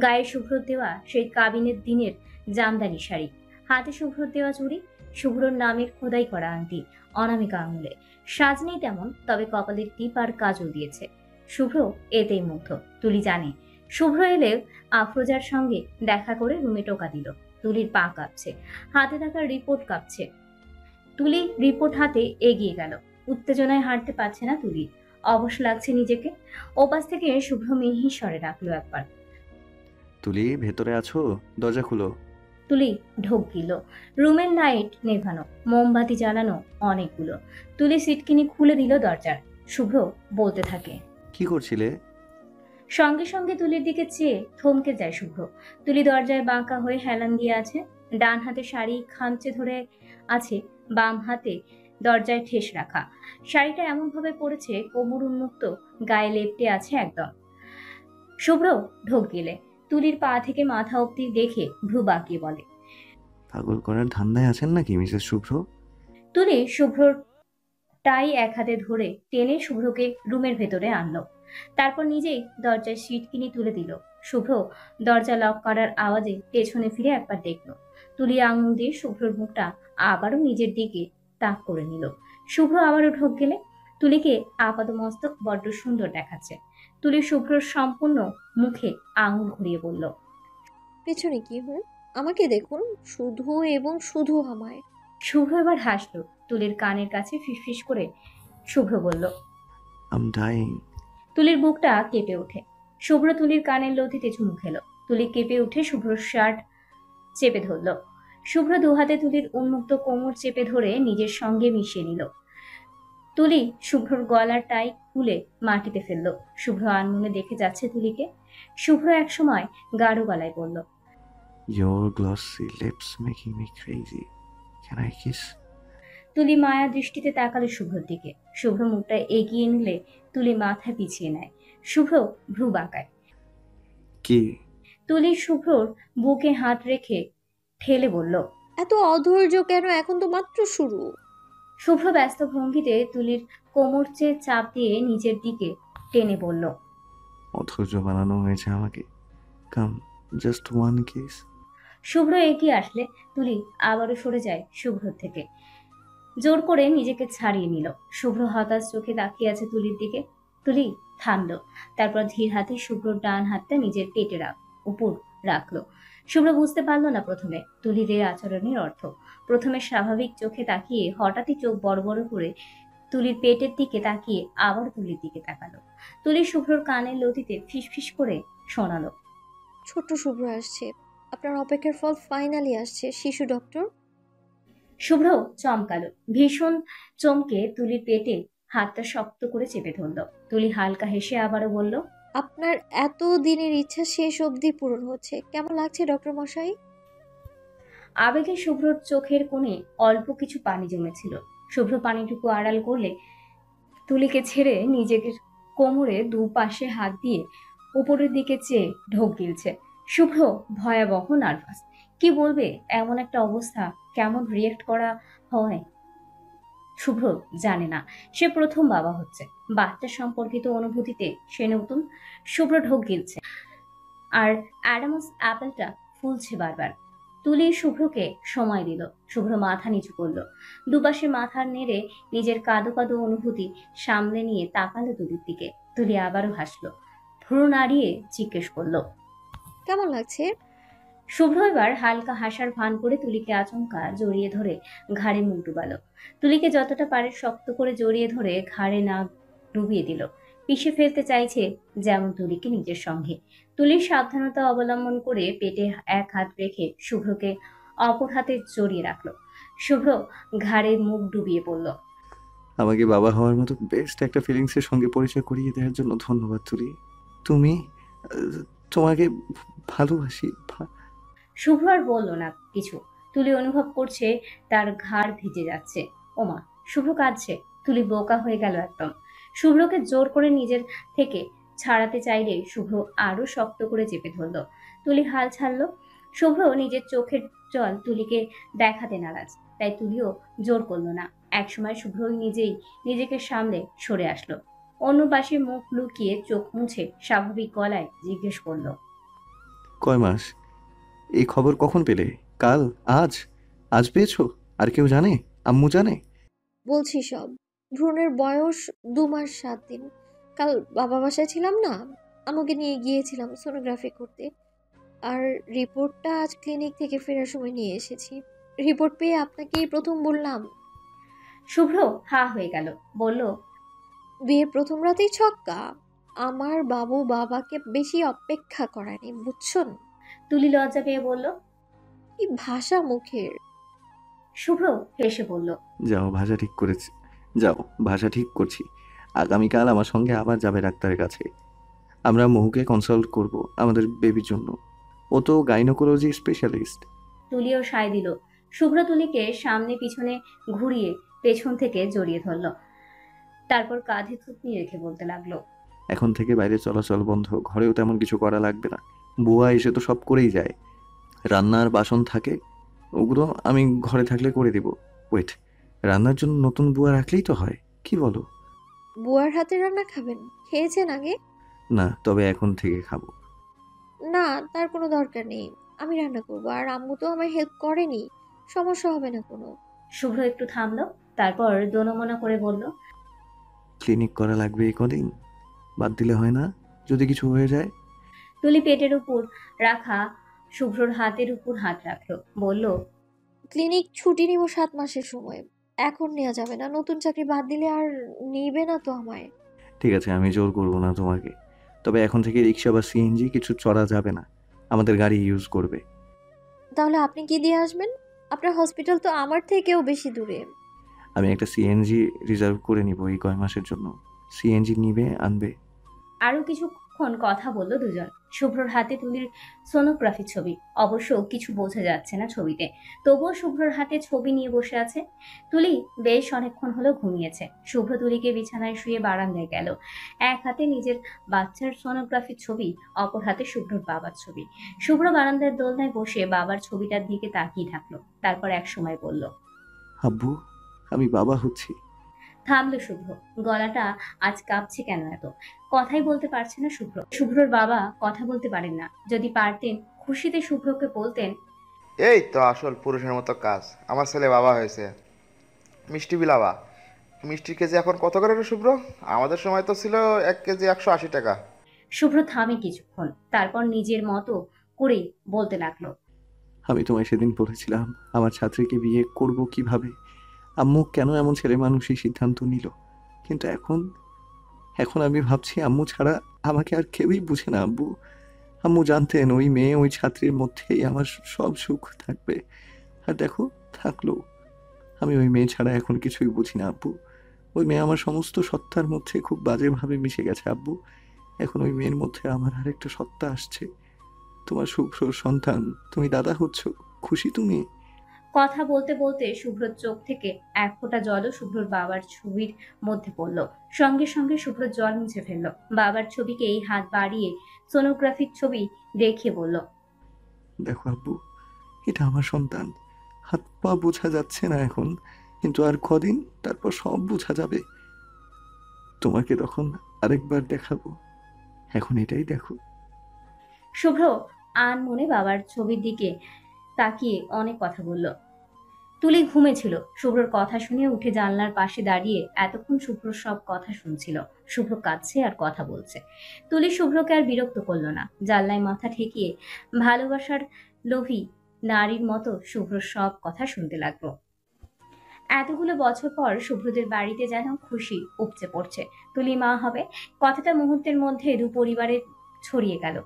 গায়ে শুভ্রর দেওয়া সেই কাবিনের দিনের জামদানি শাড়ি, হাতে শুভ্রর দেওয়া চুড়ি, শুভ্রর নামের খোদাই করা আংটি অনামিকা আঙুলে। সাজ নেই তেমন, তবে কপালের টিপ আর কাজল দিয়েছে। শুভ্র এতেই মুগ্ধ। তুলি জানে শুভ্র এলে আফরোজার সঙ্গে দেখা করে রুমে টোকা দিল। তুলির পা কাঁপছে, হাতে থাকা রিপোর্ট কাঁপছে। তুলি রিপোর্ট হাতে এগিয়ে গেল। উত্তেজনায় হাঁটতে পারছে না তুলি। অবশ লাগছে নিজেকে। ওপাশ থেকে শুভ্র মিহি স্বরে ডাকলো একবার, তুলি ভেতরে আছো? দরজা খুলো। তুলি ঢোক গিল। রুমের লাইট নেভানো, মোমবাতি জ্বালানো অনেকগুলো। তুলি সিটকিনি খুলে দিল দরজার। শুভ্র বলতে থাকে, কি করছিলে? সঙ্গে সঙ্গে তুলির দিকে চেয়ে থমকে যায় শুভ্র। তুলি দরজায় বাঁকা হয়ে হেলান দিয়ে আছে। ডান হাতে শাড়ি খামচে ধরে আছে, বাম হাতে দরজায় ঠেস রাখা। শাড়িটা এমন ভাবে পড়েছে কোমর উন্মুক্ত, গায়ে লেপটে আছে একদম। শুভ্র ঢোক গেলে তুলির পা থেকে মাথা অব্দি দেখে ভ্রু বাঁকিয়ে বলে, পাগল করার ধান্দায় আছেন নাকি মিসেস শুভ্র? তুলি শুভ্রর টাই এক হাতে ধরে টেনে শুভ্রকে রুমের ভেতরে আনলো। তারপর নিজেই দরজায় সিটকিনি তুলে দিল। শুভ্র দরজা লক করার আওয়াজে পেছনে ফিরে একবার দেখল। তুলি আঙুল দিয়ে শুভ্রর মুখটা আবারও নিজের দিকে তাক করে নিল। শুভ্র আবারও ঢোক গেলে তুলিকে আপাতমস্তক বড্ড সুন্দর দেখাচ্ছে। তুলি শুভ্রর সম্পূর্ণ মুখে আঙুল ঘুরিয়ে বলল, পেছনে কি? আমাকে দেখুন, শুধু এবং শুধু আমায়। শুভ্র এবার হাসলো। তুলির কানের কাছে ফিসফিস করে শুভ্র বলল, আম ডাইং। তুলির বুকটা কেঁপে ওঠে। শুভ্র তুলির কানের লতিতে চুমু খেলো। তুলি কেঁপে উঠে শুভ্রর শার্ট চেপে ধরল। শুভ্র দুহাতে তুলির উন্মুক্ত কোমর চেপে ধরে নিজের সঙ্গে মিশিয়ে নিল। তুলি শুভ্রর গলার টাই খুলে মাটিতে ফেললো। শুভ্র আনমনে দেখে যাচ্ছে তুলিকে। শুভ্র একসময় গাঢ় গলায় বলল, Your glossy lips making me crazy. Can I kiss? তুলি মায়া দৃষ্টিতে তাকালো শুভ্রর দিকে। শুভ্র মুখটা এগিয়ে নিলে তুলি মাথা পিছিয়ে নেয়। শুভ্র ভ্রু বাঁকায়। কি? তুলি শুভ্রর বুকে হাত রেখে ঠেলে বলল, এত অধৈর্য কেন? এখন তো মাত্র শুরু। শুভ্র ব্যস্ত ভঙ্গিতে তুলির কোমর চেয়ে চাপ দিয়ে নিজের দিকে টেনে বলল, অধৈর্য বানানো হয়েছে আমাকে। কাম, জাস্ট ওয়ান কিস। শুভ্র এগিয়ে আসলে তুলি আবারও সরে যায় শুভ্রর থেকে। জোর করে নিজেকে ছাড়িয়ে নিল। শুভ্র হতাশ চোখে তাকিয়ে আছে তুলির দিকে। তুলি থামলো। তারপর ধীর হাতে শুভ্রর ডান হাতটা নিজের পেটে উপর রাখলো। শুভ্র বুঝতে পারলো না প্রথমে তুলির এই আচরণের অর্থ। প্রথমে স্বাভাবিক চোখে তাকিয়ে হঠাৎই চোখ বড় বড় করে তুলির পেটের দিকে তাকিয়ে আবার তুলির দিকে তাকালো। তুলি শুভ্রর কানের লতিতে ফিসফিস করে শোনালো, ছোট্ট শুভ্র আসছে, আপনার অপেক্ষার ফল ফাইনালি আসছে শিশু ডক্টর। শুভ্র চমকালো। ভীষণ চমকে তুলির পেটে হাতটা শক্ত করে চেপে ধরল। তুলি হালকা হেসে আবারও বলল, আপনার এত দিনের ইচ্ছা শেষ অবধি পূরণ হচ্ছে, কেমন লাগছে ডক্টর মশাই? আবেগে শুভ্রর চোখের কোণে অল্প কিছু পানি জমেছিল। শুভ্র পানিটুকু আড়াল করলে তুলিকে ছেড়ে নিজেকে কোমরে দুপাশে হাত দিয়ে উপরের দিকে চেয়ে ঢোক গিলছে। শুভ্র ভয়াবহ নার্ভাস। কি বলবে এমন একটা অবস্থা, কেমন রিয়েক্ট করা হয় শুভ্র জানে না। সে প্রথম বাবা হচ্ছে, বাচ্চা সম্পর্কিত অনুভূতিতে সে নতুন। শুভ্র ঢোক গিলছে আর অ্যাডামস অ্যাপেলটা ফুলছে বারবার। তুলি শুভ্রকে সময় দিল। শুভ্র মাথা নিচু করলো, দুপাশে মাথা নেড়ে নিজের কাদো কাদো অনুভূতি সামলে নিয়ে তাকালো তুলির দিকে। তুলি আবারও হাসলো, ভ্রু নাড়িয়ে জিজ্ঞেস করলো, কেমন লাগছে? শুভ্র এবার হালকা হাসার ভান করে তুলিকে আচমকা জড়িয়ে ধরে ঘাড়ে মুখ ডুবালো। তুলিকে যতটা পারে শক্ত করে জড়িয়ে ধরে ঘাড়ে না ডুবিয়ে দিল। পিষে ফেলতে চাইছে যেমন তুলিকে নিজের সঙ্গে। তুলির সাবধানতা অবলম্বন করে পেটে এক হাত রেখে শুভ্রকে অপর হাতে জড়িয়ে রাখলো। শুভ্র ঘাড়ে মুখ ডুবিয়ে পড়ল। আমাকে বাবা হওয়ার মতো বেস্ট একটা ফিলিংসের সঙ্গে পরিচয় করিয়ে দেওয়ার জন্য ধন্যবাদ তুলি। তুমি তোমাকে ভালোবাসি। শুভ্র আর বলল না কিছু। তুলি অনুভব করছে তার ঘাড় ভিজে যাচ্ছে। ওমা, শুভ্র কাঁদছে। তুলি বোকা হয়ে গেল একদম। শুভ্রকে জোর করে নিজের থেকে ছাড়াতে চাইলে শুভ্র আরো শক্ত করে চেপে ধরল। তুলি হাল ছাড়লো। শুভ্র নিজের চোখের জল তুলিকে দেখাতে নারাজ, তাই তুলিও জোর করলো না। একসময় শুভ্রই নিজেই নিজেকে সামলে সরে আসলো। অন্য পাশে মুখ লুকিয়ে চোখ মুছে স্বাভাবিক গলায় জিজ্ঞেস করলো, কয় মাস? এই খবর কখন পেলে? কাল? আজ? আজ পেয়েছো? আর কেউ জানে? আম্মু জানে? বলছি সব। ভ্রূণের বয়স 2 মাস 7 দিন। কাল বাবা বাসায় ছিলাম না, আমাকে নিয়ে গিয়েছিলাম সোনোগ্রাফি করতে। আর রিপোর্টটা আজ ক্লিনিক থেকে ফেরার সময় নিয়ে এসেছি। রিপোর্ট পেয়ে আপনাকেই প্রথম বললাম। শুভ্র হা হয়ে গেল, বলল, বিয়ের প্রথম রাতেই ছক্কা। আমার বাবু বাবাকে বেশি অপেক্ষা করায়নি, বুঝছেন? তুলি লজ্জা পেয়ে বলল। কি ভাষা মুখের! শুভ্র হেসে বলল, যাও, ভাষা ঠিক করেছি। যাও, ভাষা ঠিক করছি। আগামীকাল আমার সঙ্গে আবার যাবে ডাক্তারের কাছে। আমরা মহুকে কনসাল্ট করব আমাদের বেবির জন্য। ও তো গাইনোকোলজি স্পেশালিস্ট। তুলিও সায় দিল। শুভ্র তুলিকে সামনে পিছনে ঘুরিয়ে পেছন থেকে জড়িয়ে ধরল। তারপর কাঁধে থুতনি রেখে বলতে লাগলো, এখন থেকে বাইরে চলাচল বন্ধ, ঘরেও তেমন কিছু করা লাগবে না। বুয়া এসে তো সব করেই যায়। রান্নার বাসন থাকে, ওগুলো আমি ঘরে থাকলে করে দিব। ওয়েট, রান্নার জন্য নতুন বুয়া রাখলেই তো হয়, কি বলো? বুয়ার হাতে রান্না খাবেন? খেয়েছেন আগে? না, তবে এখন থেকে খাবো। না, তার কোনো দরকার নেই। আমি রান্না করবো, আর আম্মু তো আমায় হেল্প করেনি, সমস্যা হবে না কোনো। শুভ্র একটু থামলো, তারপর দোনমনা করে বলল, ক্লিনিক করা লাগবে এই কদিন, বাদ দিলে হয় না যদি কিছু হয়ে যায়। তুলি পেটের উপর রাখা শুভ্রর হাতের উপর হাত রাখলো, বলল, ক্লিনিক ছুটি নিব 7 মাসের সময়। এখন নেওয়া যাবে না, নতুন চাকরি বাদ দিলে আর নিবে না তো আমায়। ঠিক আছে, আমি জোর করবো না তোমাকে। তবে এখন থেকে রিক্সা বা সিএনজি কিছু চড়া যাবে না, আমাদের গাড়ি ইউজ করবে। তাহলে আপনি কি দিয়ে আসবেন? আপনার হসপিটাল তো আমার থেকেও বেশি দূরে। আমি একটা সিএনজি রিজার্ভ করে নিব এই কয় মাসের জন্য। সিএনজি নিবে, আনবে। আরো কিছুক্ষণ কথা বলল দুজন। শুভ্রর হাতে তুলির সোনোগ্রাফি ছবি। অবশ্য কিছু বোঝা যাচ্ছে না ছবিতে, তবুও শুভ্রর হাতে ছবি নিয়ে বসে আছে। তুলি বেশ অনেকক্ষণ হলো ঘুমিয়েছে। শুভ্র তুলিকে বিছানায় শুয়ে বারান্দায় গেল। এক হাতে নিজের বাচ্চার সোনোগ্রাফির ছবি, অপর হাতে শুভ্রর বাবার ছবি। শুভ্র বারান্দার দোলনায় বসে বাবার ছবিটার দিকে তাকিয়ে থাকলো। তারপর এক সময় বলল, আব্বু, আমি বাবা হচ্ছি। থামলো শুভ্র। গলাটা আজ কাঁপছে কেন এত? কথাই বলতে পারছে না শুভ্র। শুভ্রর বাবা কথা বলতে পারেন না। যদি পারতেন খুশিতে শুভ্রকে বলতেন, এই তো আসল পুরুষের মতো কাজ। আমার ছেলে বাবা হয়েছে, মিষ্টি বিলাবা। মিষ্টির কেজি এখন কত করে রে শুভ্র? আমাদের সময় তো ছিল 1 কেজি 180 টাকা। শুভ্র থামে কিছুক্ষণ, তারপর নিজের মতো করে বলতে লাগলো, আমি তোমায় সেদিন বলেছিলাম আমার ছাত্রীকে বিয়ে করব কিভাবে, আম্মু কেন এমন ছেলে মানুষই সিদ্ধান্ত নিল। কিন্তু এখন এখন আমি ভাবছি আম্মু ছাড়া আমাকে আর কেউই বুঝে না আব্বু। আম্মু জানতেন ওই মেয়ে ওই ছাত্রীর মধ্যেই আমার সব সুখ থাকবে, আর দেখো থাকলো। আমি ওই মেয়ে ছাড়া এখন কিছুই বুঝি না আব্বু। ওই মেয়ে আমার সমস্ত সত্তার মধ্যে খুব বাজেভাবে মিশে গেছে আব্বু। এখন ওই মেয়ের মধ্যে আমার আরেকটা সত্তা আসছে। তোমার শুভ্র সন্তান, তুমি দাদা হচ্ছ, খুশি তুমি? কথা বলতে বলতে শুভ্রর চোখ থেকে এক ফোঁটা জলও শুভ্রর বাবার ছবির মধ্যে পড়ল। সঙ্গে সঙ্গে শুভ্র জল মুছে ফেললো। বাবার ছবিকে এই হাত বাড়িয়ে সোনোগ্রাফির ছবি দেখিয়ে বলল, দেখো আব্বু, এটা আমার সন্তান। হাত পা বোঝা যাচ্ছে না এখন, কিন্তু আর কদিন তারপর সব বোঝা যাবে। তোমাকে তখন আরেকবার দেখাবো, এখন এটাই দেখো। শুভ্র আনমনে বাবার ছবির দিকে তাকিয়ে অনেক কথা বলল। তুলি ঘুমেছিল। শুভ্রর কথা শুনে উঠে জানলার পাশে দাঁড়িয়ে এতক্ষণ শুভ্রর সব কথা শুনছিল। শুভ্র কাঁদছে আর কথা বলছে। তুলি শুভ্রকে আর বিরক্ত করলো না। জানলায় মাথা ঠেকিয়ে ভালোবাসার লোভী নারীর মতো শুভ্রর সব কথা শুনতে লাগলো। এতগুলো বছর পর শুভ্রদের বাড়িতে যেন খুশি উপচে পড়ছে। তুলি মা হবে কথাটা মুহূর্তের মধ্যে দু পরিবারে ছড়িয়ে গেল।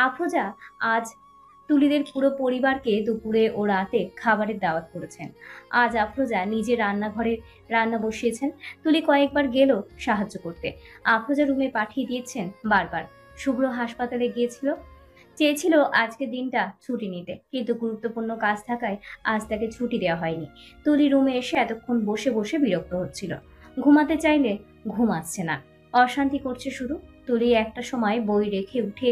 আফরোজা আজ তুলিদের পুরো পরিবারকে দুপুরে ও রাতে খাবারের দাওয়াত করেছেন। আজ আফরোজা নিজে রান্নাঘরে রান্না বসিয়েছেন। তুলি কয়েকবার গেল সাহায্য করতে। আফরোজা রুমে পাঠিয়ে দিয়েছেন বারবার। শুভ্র হাসপাতালে গিয়েছিল, চেয়েছিল আজকের দিনটা ছুটি নিতে, কিন্তু গুরুত্বপূর্ণ কাজ থাকায় আজ তাকে ছুটি দেওয়া হয়নি। তুলি রুমে এসে এতক্ষণ বসে বসে বিরক্ত হচ্ছিল। ঘুমাতে চাইলে ঘুম আসছে না, অশান্তি করছে শুধু। তুলি একটা সময় বই রেখে উঠে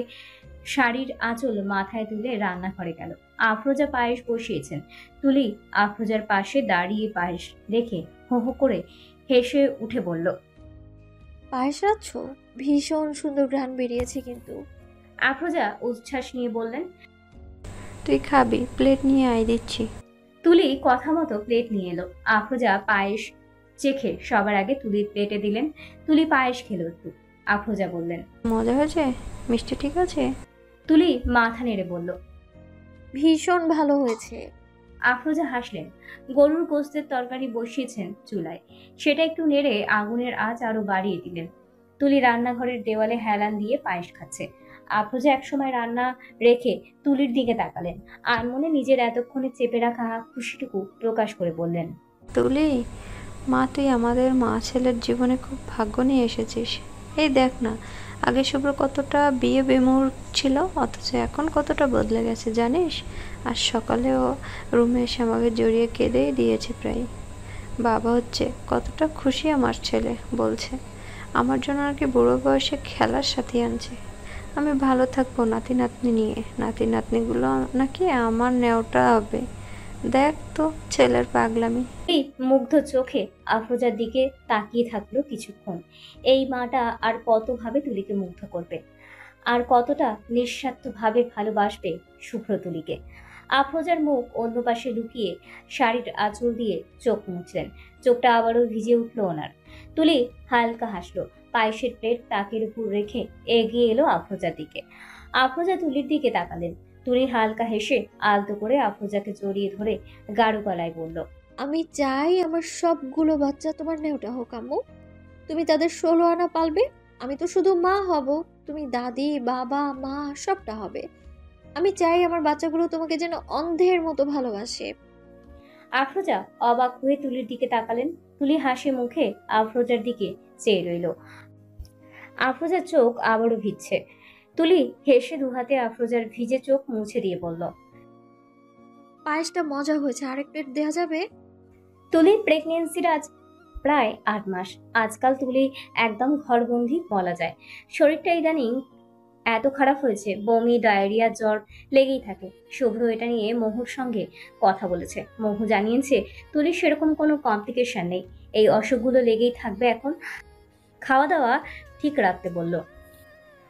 শাড়ির আঁচল মাথায় তুলে রান্নাঘরে গেল। আফরোজা পায়েস বসিয়েছেন। তুলি আফরোজার পাশে দাঁড়িয়ে পায়েস দেখে হো হো করে হেসে উঠে বলল, পায়েস রাঁধছ? ভীষণ সুন্দর ঘ্রাণ বেরিয়েছে কিন্তু। আফরোজা উচ্ছ্বাস নিয়ে বললেন। তুই খাবি? প্লেট নিয়ে আয়, দিচ্ছি। তুলি কথা মতো প্লেট নিয়ে এলো। আফরোজা পায়েস চেখে সবার আগে তুলির প্লেটে দিলেন। তুলি পায়েস খেলো একটু। আফরোজা বললেন, মজা হয়েছে? মিষ্টি ঠিক আছে? তুলি মাথা নেড়ে বলল। ভীষণ ভালো হয়েছে। আফরোজা হাসলেন। গরুর গোস্তের তরকারি বসিয়েছেন চুলায়, সেটা একটু নেড়ে আগুনের আঁচ আরো বাড়িয়ে দিলেন। তুলি রান্নাঘরের দেওয়ালে হেলান দিয়ে পায়েস খাচ্ছে। আফরোজা একসময় রান্না রেখে তুলির দিকে তাকালেন। আনমনে নিজের এতক্ষণে চেপে রাখা খুশিটুকু প্রকাশ করে বললেন, তুলি, মা তুই আমাদের মা ছেলের জীবনে খুব ভাগ্য নিয়ে এসেছিস। এই দেখ না, আগে শুভ্র কতটা বিয়ে বেমুর ছিল, অথচ এখন কতটা বদলে গেছে জানিস? আজ সকালেও রুমে এসে আমাকে জড়িয়ে কেঁদেই দিয়েছে প্রায়। বাবা হচ্ছে কতটা খুশি আমার ছেলে, বলছে আমার জন্য নাকি বুড়ো বয়সে খেলার সাথী আনছে। আমি ভালো থাকবো নাতি নাতনি নিয়ে, নাতি নাতনিগুলো নাকি আমার নেওটা হবে। দেখ তো ছেলের পাগলামি। এই মুগ্ধ চোখে আফরোজার দিকে তাকিয়ে থাকলো কিছুক্ষণ। এই মাটা আর কতভাবে তুলিকে মুগ্ধ করবে, আর কতটা নিঃস্বার্থভাবে ভালোবাসবে শুভ্র তুলিকে। আফরোজার মুখ অন্য পাশে লুকিয়ে শাড়ির আঁচল দিয়ে চোখ মুছলেন। চোখটা আবারও ভিজে উঠল ওনার। তুলি হালকা হাসলো। পায়েসের প্লেট তাকের উপর রেখে এগিয়ে এলো আফরোজার দিকে। আফরোজা তুলির দিকে তাকালেন। তুলি হালকা হেসে আলতো করে আফরোজাকে জড়িয়ে ধরে গাঢ় গলায় বলল, আমি চাই আমার সবগুলো বাচ্চা তোমার নেওটা হোক আম্মু। তুমি তাদের 16 আনা পালবে, আমি তো শুধু মা হব। তুমি দাদি, বাবা, মা সবটা হবে। আমি চাই আমার বাচ্চাগুলো তোমাকে যেন অন্ধের মতো ভালোবাসে। আফরোজা অবাক হয়ে তুলির দিকে তাকালেন। তুলি হাসি মুখে আফরোজার দিকে চেয়ে রইল। আফরোজার চোখ আবারও ভিজছে। তুলি হেসে দুহাতে আফরোজার ভিজে চোখ মুছে দিয়ে বলল, পায়েসটা মজা হয়েছে, আরেক প্লেট দেওয়া যাবে? তুলির প্রেগনেন্সির আজ প্রায় 8 মাস। আজকাল তুলি একদম ঘরবন্দি বলা যায়। শরীরটা ইদানিং এত খারাপ হয়েছে, বমি, ডায়রিয়া, জ্বর লেগেই থাকে। শুভ্র এটা নিয়ে মহুর সঙ্গে কথা বলেছে। মহু জানিয়েছে তুলির সেরকম কোনো কমপ্লিকেশন নেই, এই অসুখগুলো লেগেই থাকবে। এখন খাওয়া দাওয়া ঠিক রাখতে বলল।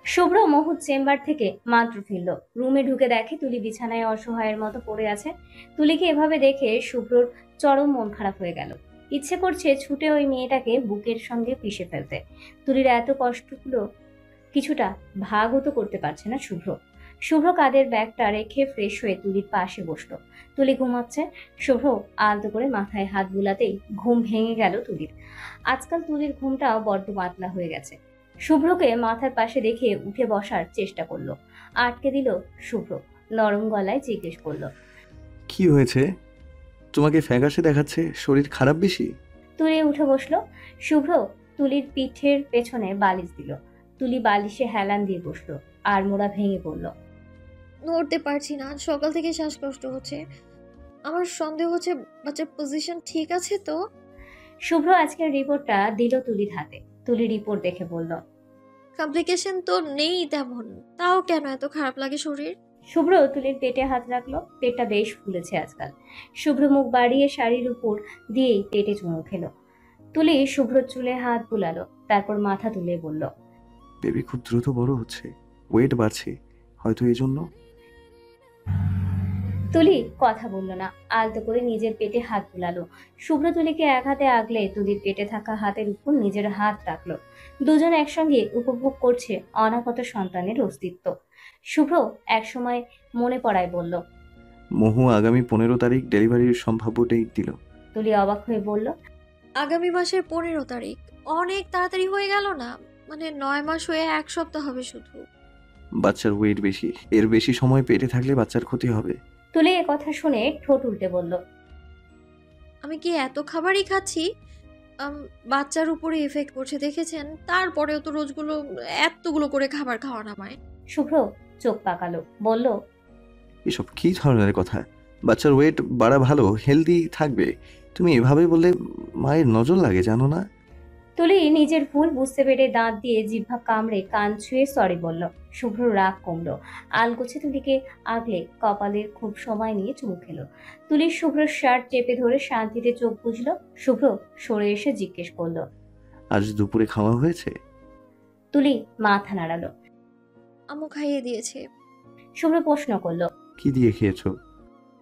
শুভ্র মহুর চেম্বার থেকে মাত্র ফিরল, রুমে ঢুকে দেখে তুলি বিছানায় অসহায়ের মতো পড়ে আছে। তুলিকে এভাবে দেখে শুভ্রর চরম মন খারাপ হয়ে গেল। ইচ্ছে করছে ছুটে ওই মেয়েটাকে বুকের সঙ্গে পিষে ফেলতে। তুলির এত কষ্টগুলো কিছুটা ভাগও তো করতে পারছে না শুভ্র। শুভ্র কাঁধের ব্যাগটা রেখে ফ্রেশ হয়ে তুলির পাশে বসলো। তুলি ঘুমাচ্ছে। শুভ্র আলতো করে মাথায় হাত বুলাতেই ঘুম ভেঙে গেল তুলির। আজকাল তুলির ঘুমটাও বড্ড পাতলা হয়ে গেছে। শুভ্রকে মাথার পাশে রেখে উঠে বসার চেষ্টা করলো, আটকে দিল শুভ্র। নরম গলায় জিজ্ঞেস করলো, কি হয়েছে? তোমাকে ফ্যাকাশে দেখাচ্ছে, শরীর খারাপ বেশি? তুলি উঠে বসলো। শুভ্র তুলির পিঠের পেছনে বালিশ দিল। তুলি বালিশে হেলান দিয়ে বসলো আর মোড়া ভেঙে পড়ল। নড়তে পারছি না, সকাল থেকে শ্বাসকষ্ট হচ্ছে। আমার সন্দেহ হচ্ছে বাচ্চার পজিশন ঠিক আছে তো। শুভ্র আজকের রিপোর্টটা দিল তুলির হাতে। তুলি রিপোর্ট দেখে বলল, কমপ্লিকেশন তো নেই তেমন, তাও কেন এত খারাপ লাগে শরীর? শুভ্র তুলির পেটে হাত রাখলো। পেটটা বেশ ফুলেছে আজকাল। শুভ্র মুখ বাড়িয়ে শাড়ির উপর দিয়েই পেটে চুমু খেলো। তুলি শুভ্র চুলে হাত বুলালো, তারপর মাথা তুলে বলল, বেবি খুব দ্রুত বড় হচ্ছে, ওয়েট বাড়ছে, হয়তো এই জন্য। তুলি কথা বলল না, আলতো করে নিজের পেটে হাত বুলালো। শুভ্র তুলিকে এক হাতে আগলে তুলির পেটে থাকা হাতের উপর নিজের হাত রাখলো। দুজন একসঙ্গে উপভোগ করছে অনাগত সন্তানের অস্তিত্ব। শুভ্র একসময় মনে পড়ায় বলল, মহু আগামী 15 তারিখ ডেলিভারির সম্ভাব্য ডেট দিল। তুলি অবাক হয়ে বলল, আগামী মাসের 15 তারিখ? অনেক তাড়াতাড়ি হয়ে গেল না? মানে 9 মাস হয়ে 1 সপ্তাহ হবে শুধু। বাচ্চার ওয়েট বেশি, এর বেশি সময় পেটে থাকলে বাচ্চার ক্ষতি হবে। তুলি এ কথা শুনে ঠোঁট উল্টে বলল, আমি কি এত খাবারই খাচ্ছি বাচ্চার উপরে এফেক্ট করছে দেখেছেন? তারপরেও তো রোজগুলো এতগুলো করে খাবার খাওয়ানো আমায়। শুভ্র চোখ পাকালো, বলল, এসব কি ধরনের কথা? বাচ্চার ওয়েট বাড়া ভালো, হেলদি থাকবে। তুমি এভাবে বললে মায়ের নজর লাগে, জানো না? তুলি নিজের ভুল বুঝতে পেরে দাঁত দিয়ে জিহ্বা কামড়ে কান ছুঁয়ে সরি বলল। শুভ্র রাগ কমলো, আলগোছে তুলিকে আগলে কপালের খুব সময় নিয়ে চুমু খেলো। তুলির শুভ্রর শার্ট চেপে ধরে শান্তিতে চোখ বুঝলো। শুভ্র সরে এসে জিজ্ঞেস করলো, আজ দুপুরে খাওয়া হয়েছে? তুলি মাথা নাড়ালো। আম্মু খাইয়ে দিয়েছে। শুভ্র প্রশ্ন করলো, কি দিয়ে খেয়েছো?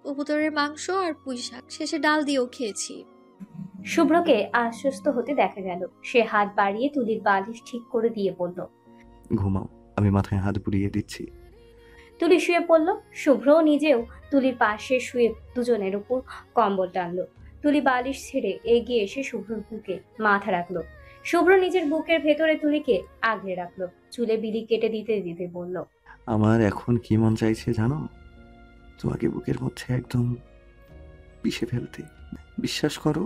কবুতরের মাংস আর পুঁই শাক, শেষে ডাল দিয়েও খেয়েছি। শুভ্রকে আশ্বস্ত হতে দেখা গেল। সে হাত বাড়িয়ে তুলির বালিশ ঠিক করে দিয়ে বলল, ঘুমাও, আমি মাথায় হাত বুলিয়ে দিচ্ছি। তুলি শুয়ে পড়ল। শুভ্রও নিজেও তুলির পাশে শুয়ে দুজনের উপর কম্বল টানলো। তুলি বালিশ ছেড়ে এগিয়ে এসে শুভ্রর বুকে মাথা রাখলো। শুভ্র নিজের বুকের ভেতরে তুলিকে আগলে রাখলো। চুলে বিলি কেটে দিতে দিতে বলল, আমার এখন কি মন চাইছে জানো? তোমাকে বুকের মধ্যে একদম পিষে ফেলতে। বিশ্বাস করো,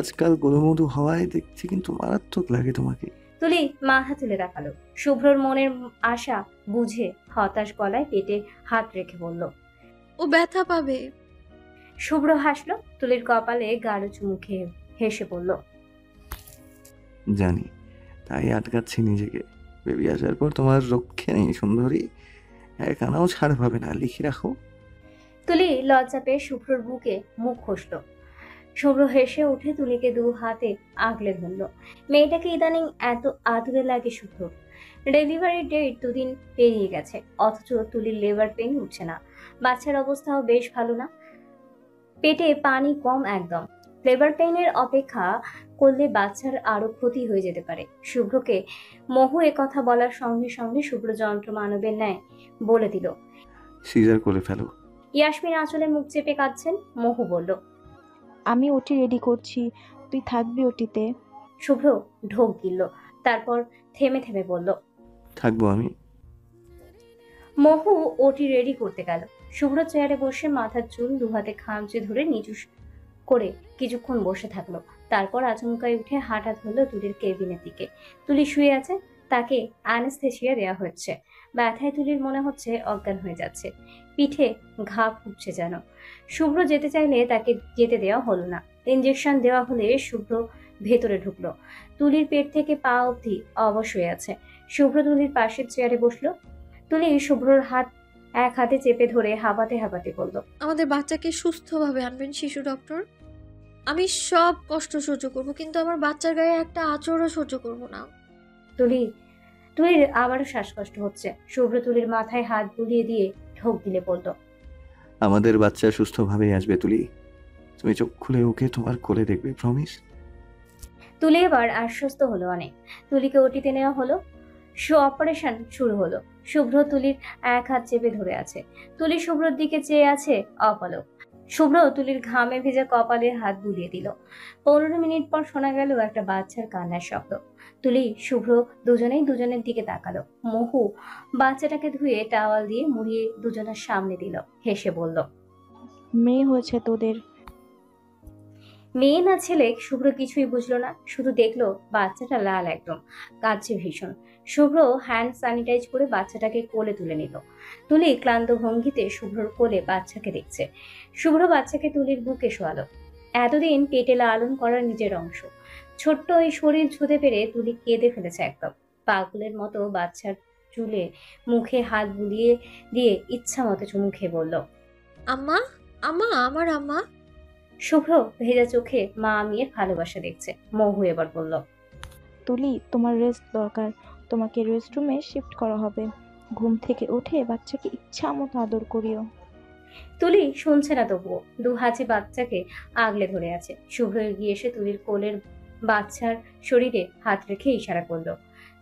আজকাল গোলমধু হওয়ায় দেখছি কিন্তু মারাত্মক লাগে তোমাকে। তুলি মাথা তুলে রাখালো। শুভ্রর মনের আশা বুঝে হতাশ গলায় পেটে হাত রেখে বলল, ও ব্যথা পাবে। শুভ্র হাসলো। তুলির কপালে গাঢ় চুমু খেয়ে হেসে বলল, জানি, তাই আটকাচ্ছি নিজেকে। বেবি আসার পর তোমার রক্ষে নেই সুন্দরী, এক আনাও ছাড় পাবে না, লিখে রাখো। তুলি লজ্জা পেয়ে শুভ্রর বুকে মুখ ঘষল। শুভ্র হেসে উঠে তুলিকে দু হাতে আগলে ধরল। মেয়েটাকে ইদানিং এত আদুরে লাগে শুভ্র। ডেলিভারির ডেট 2 দিন পেরিয়ে গেছে, অথচ তুলির লেবার পেইন উঠছে না। বাচ্চার অবস্থাও বেশ ভালো না, পেটে পানি কম একদম। লেবার পেইনের অপেক্ষা করলে বাচ্চার আরো ক্ষতি হয়ে যেতে পারে। শুভ্রকে মহু কথা বলার সঙ্গে সঙ্গে শুভ্র যন্ত্র মানবের ন্যায় বলে দিল, সিজার করে ফেলো। ইয়াসমিন আঁচলে মুখ চেপে কাঁদছেন। মহু বলল, আমি ওটি রেডি করছি, তুই থাকবি ওটিতে। শুভ্র ঢোক গিলল, তারপর থেমে থেমে বলল, থাকবো আমি। মহু ওটি রেডি করতে গেল। শুভ্র চেয়ারে বসে মাথার চুল দুহাতে খামচে ধরে নিচু করে কিছুক্ষণ বসে থাকলো। তারপর আচমকাই উঠে হাঁটা ধরলো তুলির কেবিনের দিকে। তুলি শুয়ে আছে, তাকে অ্যানেস্থেসিয়া দেওয়া হচ্ছে। ব্যথায় তুলির মনে হচ্ছে অজ্ঞান হয়ে যাচ্ছে, পিঠে ঘা ফুটছে যেন। শুভ্র যেতে চাইলে তাকে যেতে দেওয়া হলো না। ইঞ্জেকশন দেওয়া হলে শুভ্র ভেতরে ঢুকলো। তুলির পেট থেকে পা অবধি অবশ হয়ে আছে। শুভ্র তুলির পাশের চেয়ারে বসলো। তুলি শুভ্রর হাত এক হাতে চেপে ধরে হাঁপাতে হাঁপাতে বলল, আমাদের বাচ্চাকে সুস্থভাবে আনবেন শিশু ডক্টর। আমি সব কষ্ট সহ্য করব, কিন্তু আমার বাচ্চার গায়ে একটা আঁচড়ও সহ্য করব না। তুলির আবারও শ্বাসকষ্ট হচ্ছে। শুভ্র তুলির মাথায় হাত বুলিয়ে দিয়ে ঢোক গিলে বলল, আমাদের বাচ্চা সুস্থভাবেই আসবে তুলি। তুমি চোখ খুলে ওকে তোমার কোলে দেখবে, প্রমিস? তুলি এবার আশ্বস্ত হলো অনেক। তুলিকে ওটিতে নেওয়া হলো। অপারেশন শুরু হলো। শুভ্র তুলির এক হাত চেপে ধরে আছে। তুলি শুভ্রর দিকে চেয়ে আছে অপলক। শুভ্র তুলির ঘামে ভেজা কপালে হাত বুলিয়ে দিল। 15 মিনিট পর শোনা গেল একটা বাচ্চার কান্নার শব্দ। তুলি শুভ্র দুজনেই দুজনের দিকে তাকালো। মহু বাচ্চাটাকে ধুয়ে টাওয়াল দিয়ে মুড়িয়ে দুজনের সামনে দিল। হেসে বলল, মেয়ে হয়েছে তোদের। মেয়ে না ছেলে শুভ্র কিছুই বুঝলো না, শুধু দেখলো বাচ্চাটা লাল একদম, কাঁদছে ভীষণ। শুভ্র হ্যান্ড স্যানিটাইজ করে বাচ্চাটাকে কোলে তুলে নিল। তুলি ক্লান্ত ভঙ্গিতে শুভ্রর কোলে বাচ্চাকে দেখছে। শুভ্র বাচ্চাকে তুলির বুকে শোয়ালো। এতদিন পেটে লালন করার নিজের অংশ, ছোট্ট এই শরীর ছুঁতে পেরে তুলি কেঁদে ফেলেছে একদম। পাগলের মতো বাচ্চার চুলে মুখে হাত বুলিয়ে দিয়ে ইচ্ছা মতো চুমু খেয়ে বলল, আম্মা, আম্মা, আমার আম্মা। শুভ্র ভেজা চোখে মা মেয়ের ভালোবাসা দেখছে। মহু এবার বলল, তুলি, তোমার রেস্ট দরকার। তোমাকে রেস্টরুমে শিফট করা হবে। ঘুম থেকে উঠে বাচ্চাকে ইচ্ছা মতো আদর করিও। তুলি শুনছে না তবুও দু হাতে বাচ্চাকে আগলে ধরে আছে। শুভ্র এগিয়ে এসে তুলির কোলের বাচ্চার শরীরে হাত রেখে ইশারা করলো।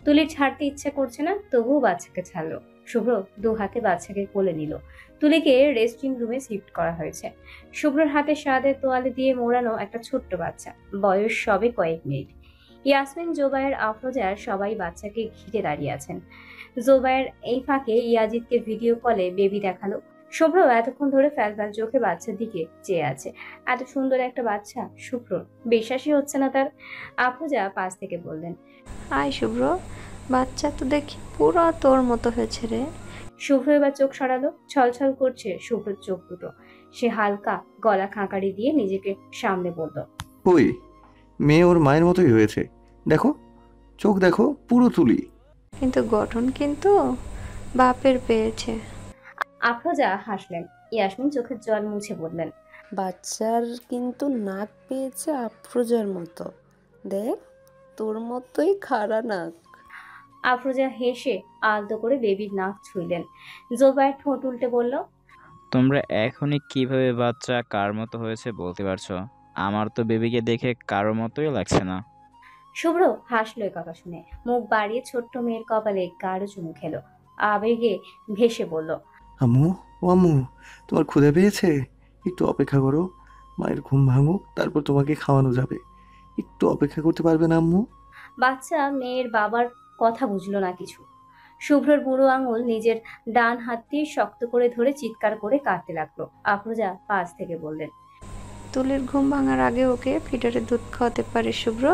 তুলির ছাড়তে ইচ্ছা করছে না, তবুও বাচ্চাকে ছাড়লো। শুভ্র দু হাতে বাচ্চাকে কোলে নিল। তুলিকে রেস্টিং রুমে শিফট করা হয়েছে। শুভ্রর হাতে সাদের তোয়ালে দিয়ে মোড়ানো একটা ছোট্ট বাচ্চা, বয়স সবে কয়েক মিনিট। ইয়াসমিন, জোবায়ের, আফরোজার সবাই বাচ্চাকে ঘিরে দাঁড়িয়ে আছেন। জোবায়ের এই ফাঁকে ইয়াজিদকে ভিডিও কলে বেবি দেখালো। শুভ্র এতক্ষণ ধরে ফ্যালফ্যাল চোখে বাচ্চার দিকে চেয়ে আছে। এত সুন্দর একটা বাচ্চা শুভ্র বিশ্বাসই হচ্ছে না তার। আফরোজা পাশ থেকে বললেন, আয় শুভ্র, বাচ্চা তো দেখি পুরো তোর মতো হয়েছে রে। শুভ্র এবার চোখ সরালো। ছলছল করছে শুভ্রর চোখ দুটো। সে হালকা গলা খাঁকারি দিয়ে নিজেকে সামনে বলল, ওই মেয়ে ওর মায়ের মতোই হয়েছে, দেখো চোখ দেখো, পুরো তুলি। কিন্তু গঠন কিন্তু বাপের পেয়েছে। আফরোজা হাসলেন। ইয়াসমিন চোখের জল মুছে বললেন, বাচ্চার কিন্তু নাক পেয়েছে আফরোজার মতো। দেখ, তোর মতোই খাড়া নাক। আফরোজা হেসে আলতো করে বেবির নাক ছুঁইলেন। জোবায়ের ঠোঁট উল্টে বলল, তোমরা এখনই কিভাবে বাচ্চা কার মতো হয়েছে বলতে পারছো? আমার তো বেবিকে দেখে কারোর মতোই লাগছে না। শুভ্র হাসলো এ কথা শুনে। মুখ বাড়িয়ে ছোট্ট মেয়ের কপালে গাঢ় চুমু খেলো। আবেগে ভেসে বলল, আম্মু, ও আম্মু, তোমার ক্ষুধা পেয়েছে? একটু অপেক্ষা করো, মায়ের ঘুম ভাঙুক, তারপর তোমাকে খাওয়ানো যাবে। একটু অপেক্ষা করতে পারবে না আম্মু? বাচ্চা মেয়ের বাবার কথা বুঝলো না কিছু। শুভ্রর বুড়ো আঙুল নিজের ডান হাত দিয়ে শক্ত করে ধরে চিৎকার করে কাঁদতে লাগলো। আফরোজা পাশ থেকে বললেন, তুলির ঘুম ভাঙার আগে ওকে ফিডারে দুধ খাওয়াতে পারে শুভ্র।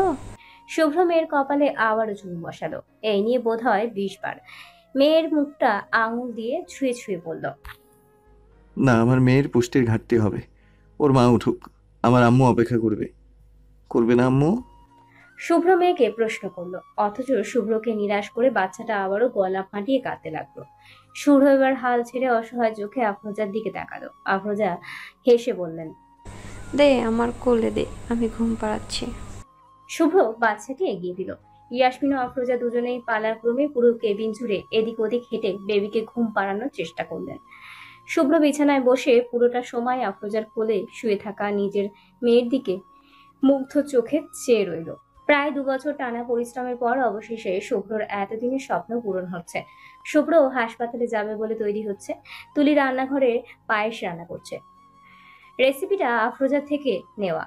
শুভ্র মেয়ের কপালে আবারও চুমু বসালো। এই নিয়ে বোধ হয় 20 বার। মেয়ের মুখটা আঙুল দিয়ে ছুঁয়ে ছুঁয়ে বলল, না, আমার মেয়ের পুষ্টির ঘাটতি হবে। ওর মা উঠুক, আমার আম্মু অপেক্ষা করবে। করবে না আম্মু? শুভ্র মেয়েকে প্রশ্ন করলো। অথচ শুভ্রকে নিরাশ করে বাচ্চাটা আবারও গলা ফাটিয়ে কাঁদতে লাগলো। শুভ্র এবার হাল ছেড়ে অসহায় চোখে আফরোজার দিকে তাকালো। আফরোজা হেসে বললেন, দে আমার কোলে দে, আমি ঘুম পাড়াচ্ছি। শুভ্র বাচ্চাকে এগিয়ে দিল। ইয়াসমিন ও আফরোজা দুজনেই পালাক্রমে পুরো কেবিন জুড়ে এদিক ওদিক হেঁটে বেবিকে ঘুম পাড়ানোর চেষ্টা করলেন। শুভ্র বিছানায় বসে পুরোটা সময় আফরোজার কোলে শুয়ে থাকা নিজের মেয়ের দিকে মুগ্ধ চোখে চেয়ে রইল। প্রায় 2 বছর টানা পরিশ্রমের পর অবশেষে শুভ্রর এতদিনের স্বপ্ন পূরণ হচ্ছে। শুভ্র হাসপাতালে যাবে বলে তৈরি হচ্ছে। তুলি রান্নাঘরে পায়েস রান্না করছে। রেসিপিটা আফরোজা থেকে নেওয়া।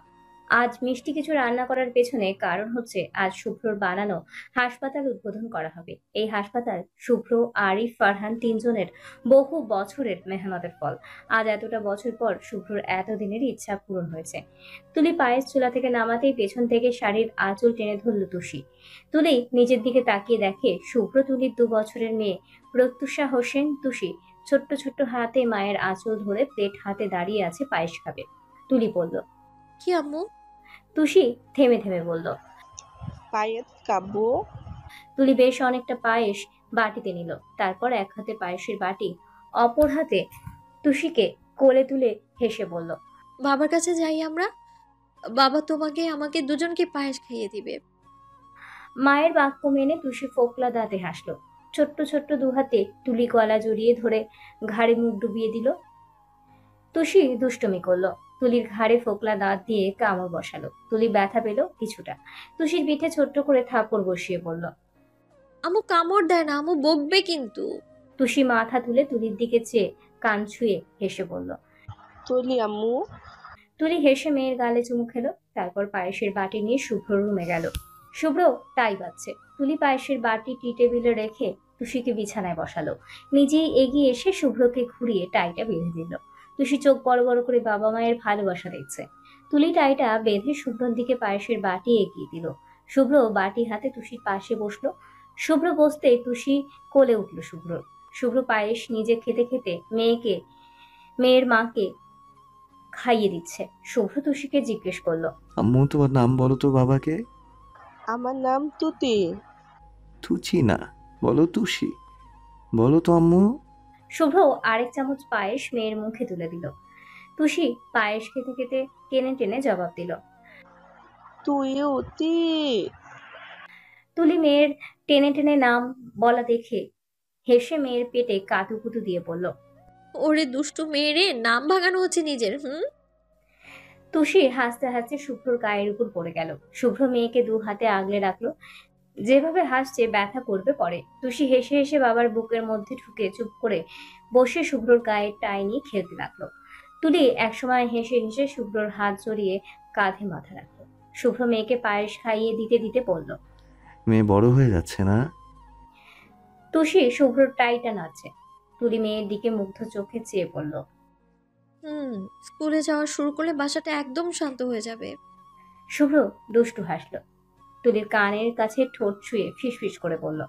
আজ মিষ্টি কিছু রান্না করার পেছনে কারণ হচ্ছে আজ শুভ্রর বানানো হাসপাতাল উদ্বোধন করা হবে। এই হাসপাতাল শুভ্র, আরিফ, ফারহান তিনজনের বহু বছরের মেহনতের ফল। আজ এতটা বছর পর শুভ্রর এতদিনের ইচ্ছা পূরণ হয়েছে। তুলি পায়েস চুলা থেকে নামাতেই পেছন থেকে শাড়ির আঁচল টেনে ধরল তুষি। তুলি নিজের দিকে তাকিয়ে দেখে শুভ্র তুলির 2 বছরের মেয়ে প্রত্যুষা হোসেন তুষি ছোট্ট ছোট্ট হাতে মায়ের আঁচল ধরে প্লেট হাতে দাঁড়িয়ে আছে, পায়েস খাবে। তুলি বলল, কি আম্মু? তুষি থেমে থেমে বলল, পায়েস খাবো। তুলি বেশ অনেকটা পায়েস বাটিতে নিল। তারপর এক হাতে পায়েসের বাটি, অপর হাতে তুষিকে কোলে তুলে হেসে বলল, বাবার কাছে যাই আমরা, বাবা তোমাকে আমাকে দুজনকে পায়েস খাইয়ে দিবে। মায়ের বাক্য মেনে তুষি ফোকলা দাঁতে হাসলো। ছোট্ট ছোট্ট দুহাতে তুলি গলা জড়িয়ে ধরে ঘাড়ে মুখ ডুবিয়ে দিল। তুষি দুষ্টুমি করলো। তুলির ঘাড়ে ফোকলা দাঁত দিয়ে কামড় বসালো। তুলি ব্যথা পেল কিছুটা। তুষির পিঠে ছোট্ট করে থাপড় বসিয়ে বলল, আমু কামড় দেয় না, আমু বকবে কিন্তু। তুষি মাথা তুলে তুলির দিকে চেয়ে কান ছুঁয়ে হেসে বলল, তুলি আম্মু। তুলি হেসে মেয়ের গালে চুমু খেলো। তারপর পায়েসের বাটি নিয়ে শুভ্র রুমে গেল। শুভ্র তাই বাজছে। তুলি পায়েসের বাটি টি টেবিলে রেখে তুষিকে বিছানায় বসালো। নিজেই এগিয়ে এসে শুভ্রকে ঘুরিয়ে টাইটা বেঁধে দিল। তুষি চোখ বড় বড় করে বাবা মায়ের ভালোবাসা দেখছে। তুলি টাইটা বেঁধে শুভ্রর দিকে পায়েসের বাটি এগিয়ে দিল। শুভ্র বাটি হাতে তুষির পাশে বসলো। শুভ্র বসতে তুষি কোলে উঠল শুভ্রর। শুভ্র পায়েস নিজে খেতে খেতে মেয়ের মাকে খাইয়ে দিচ্ছে। শুভ্র তুষিকে জিজ্ঞেস করলো, আম্মু তোমার নাম বলো তো বাবাকে। আমার নাম তুতি। তুচি না, বলো তুষি। বলো তো আম্মু। শুভ্র আরেক চামচ পায়েস মেয়ের মুখে তুলে দিল। তুষি পায়েস খেতে খেতে টেনে টেনে জবাব দিল, তুই অতি। তুলি মেয়ের টেনে টেনে নাম বলা দেখে হেসে মেয়ের পেটে কাতুকুতু দিয়ে বলল, ওরে দুষ্টু মেয়েরে, নাম ভাঙানো হচ্ছে নিজের। তুষি হাসতে হাসতে শুভ্রর গায়ের উপর পড়ে গেল। শুভ্র মেয়েকে দু হাতে আগলে রাখলো। যেভাবে হাসছে ব্যথা করবে পরে। তুষি হেসে হেসে বাবার বুকের মধ্যে ঢুকে চুপ করে বসে শুভ্রর গায়ের টাই নিয়ে খেলতে লাগলো। তুলি একসময় হেসে হেসে শুভ্রর হাত জড়িয়ে কাঁধে মাথা রাখলো। শুভ্র মেয়েকে পায়েস খাইয়ে দিতে দিতে বলল, মেয়ে বড় হয়ে যাচ্ছে না? তুষি শুভ্রর টাইটা নাচছে। তুলি মেয়ের দিকে মুগ্ধ চোখে চেয়ে বলল, স্কুলে যাওয়া শুরু করলে বাসাটা একদম শান্ত হয়ে যাবে। শুভ্র দুষ্টু হাসলো। তুলির কানের কাছে ঠোঁট ছুঁয়ে ফিসফিস করে বলল,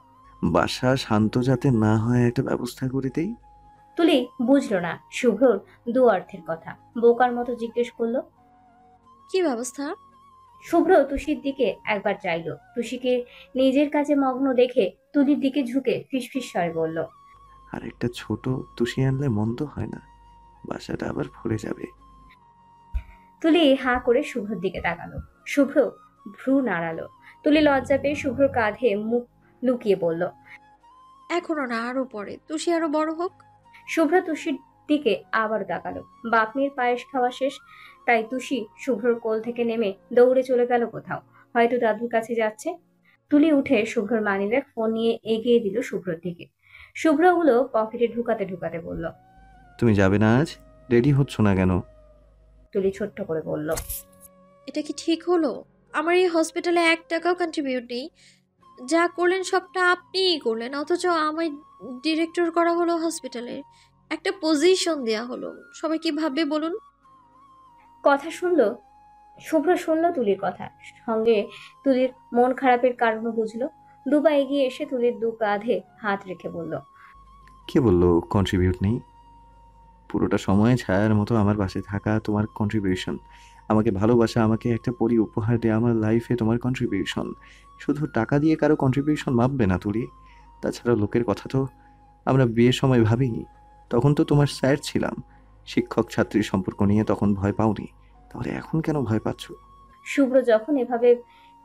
বাসা শান্ত যাতে না হয় একটা ব্যবস্থা করে দেই। তুলি বুঝলো না শুভ্রর দু অর্থের কথা। বোকার মতো জিজ্ঞেস করলো, কি ব্যবস্থা? শুভ্র তুষির দিকে একবার চাইলো। তুষিকে নিজের কাছে মগ্ন দেখে তুলির দিকে ঝুঁকে ফিসফিস স্বরে বলল, আর একটা ছোট তুষি আনলে মন্দ হয় না, বাসাটা আবার ভরে যাবে। তুলি হাঁ করে শুভ্রর দিকে তাকালো। শুভ্র ভ্রু নাড়ালো। তুলি লজ্জা পেয়ে শুভ্রর কাঁধে মুখ লুকিয়ে বলল, এখনো না, আরো পরে, তুষি আরো বড় হোক। শুভ্র তুষির দিকে আবার তাকালো। বাপনির পায়েস খাওয়া শেষ, তাই তুষি শুভ্রর কোল থেকে নেমে দৌড়ে চলে গেল কোথাও, হয়তো দাদুর কাছে যাচ্ছে। তুলি উঠে শুভ্রর মানিব্যাগ ফোন নিয়ে এগিয়ে দিল শুভ্রর দিকে। শুভ্র হলো পকেটে ঢুকাতে ঢুকাতে বলল, তুমি যাবে না আজ? রেডি হচ্ছ না কেন? তুলি ছোট্ট করে বলল, এটা কি ঠিক হলো? আমার এই হসপিটালে 1 টাকাও কন্ট্রিবিউট নেই। যা করলেন সবটা আপনিই করলেন, অথচ আমায় ডিরেক্টর করা হলো হসপিটালের। একটা পজিশন দেয়া হলো। সবাই কি ভাববে বলুন? কথা শুনলো শুভ্র, শুনলো তুলির কথা, সঙ্গে তুলির মন খারাপের কারণও বুঝলো। দুবা এগিয়ে এসে তুলির দু কাঁধে হাত রেখে বলল, কে বললো কন্ট্রিবিউট নেই? পুরোটা সময় ছায়ার মতো আমার পাশে থাকা তোমার কন্ট্রিবিউশন, আমাকে ভালোবাসা, আমাকে একটা পরি উপহার দেওয়া আমার লাইফে তোমার কন্ট্রিবিউশন। শুধু টাকা দিয়ে কারো কন্ট্রিবিউশন মাপবে না তুলি। তাছাড়া লোকের কথা তো আমরা বিয়ের সময় ভাবিনি। তখন তো তোমার স্যার ছিলাম। শিক্ষক ছাত্রীর সম্পর্ক নিয়ে তখন ভয় পাওনি, তাহলে এখন কেন ভয় পাচ্ছ? শুভ্র যখন এভাবে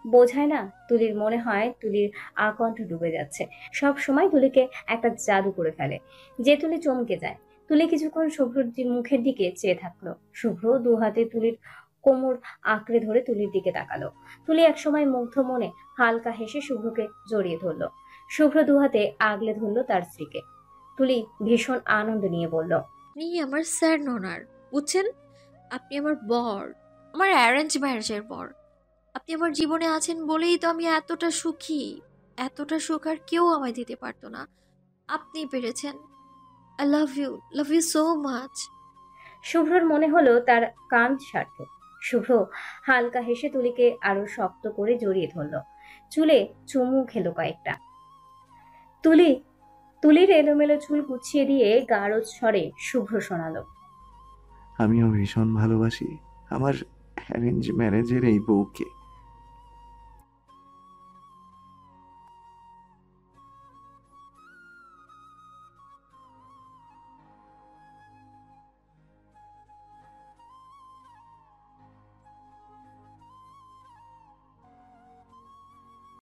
বোঝায় না, তুলির মনে হয় তুলির আকণ্ঠ ডুবে যাচ্ছে। সব সময় তুলিকে একটা জাদু করে ফেলে, যে তুলি চমকে যায়। তুলি কিছুক্ষণ শুভ্রর মুখের দিকে চেয়ে থাকলো। শুভ্র দু হাতে তুলির কোমর আঁকড়ে ধরে তুলির দিকে তাকালো। তুলি একসময় মুগ্ধ মনে হালকা হেসে শুভ্রকে জড়িয়ে ধরলো। শুভ্র দু হাতে আগলে ধরলো তার স্ত্রীকে। তুলি ভীষণ আনন্দ নিয়ে বলল, আপনি আমার স্যার ননার, বুঝছেন? আপনি আমার বর, আমার অ্যারেঞ্জ ম্যারেজের বর। আপনি আমার জীবনে আছেন বলেই তো আমি এতটা সুখী। এতটা সুখ আর কেউ আমায় দিতে পারতো না। আপনি পেরেছেন। I love you so much. শুভ্রর মনে হলো তার কান সার্থক। শুভ্র হালকা হেসে তুলিকে আরো শক্ত করে জড়িয়ে ধরল। চুলে চুমু খেলো কয়েকটা। তুলির এলোমেলো চুল গুছিয়ে দিয়ে গাঢ় স্বরে শুভ্র শোনালো, আমিও ভীষণ ভালোবাসি আমার অ্যারেঞ্জ ম্যারেজের এই বউকে।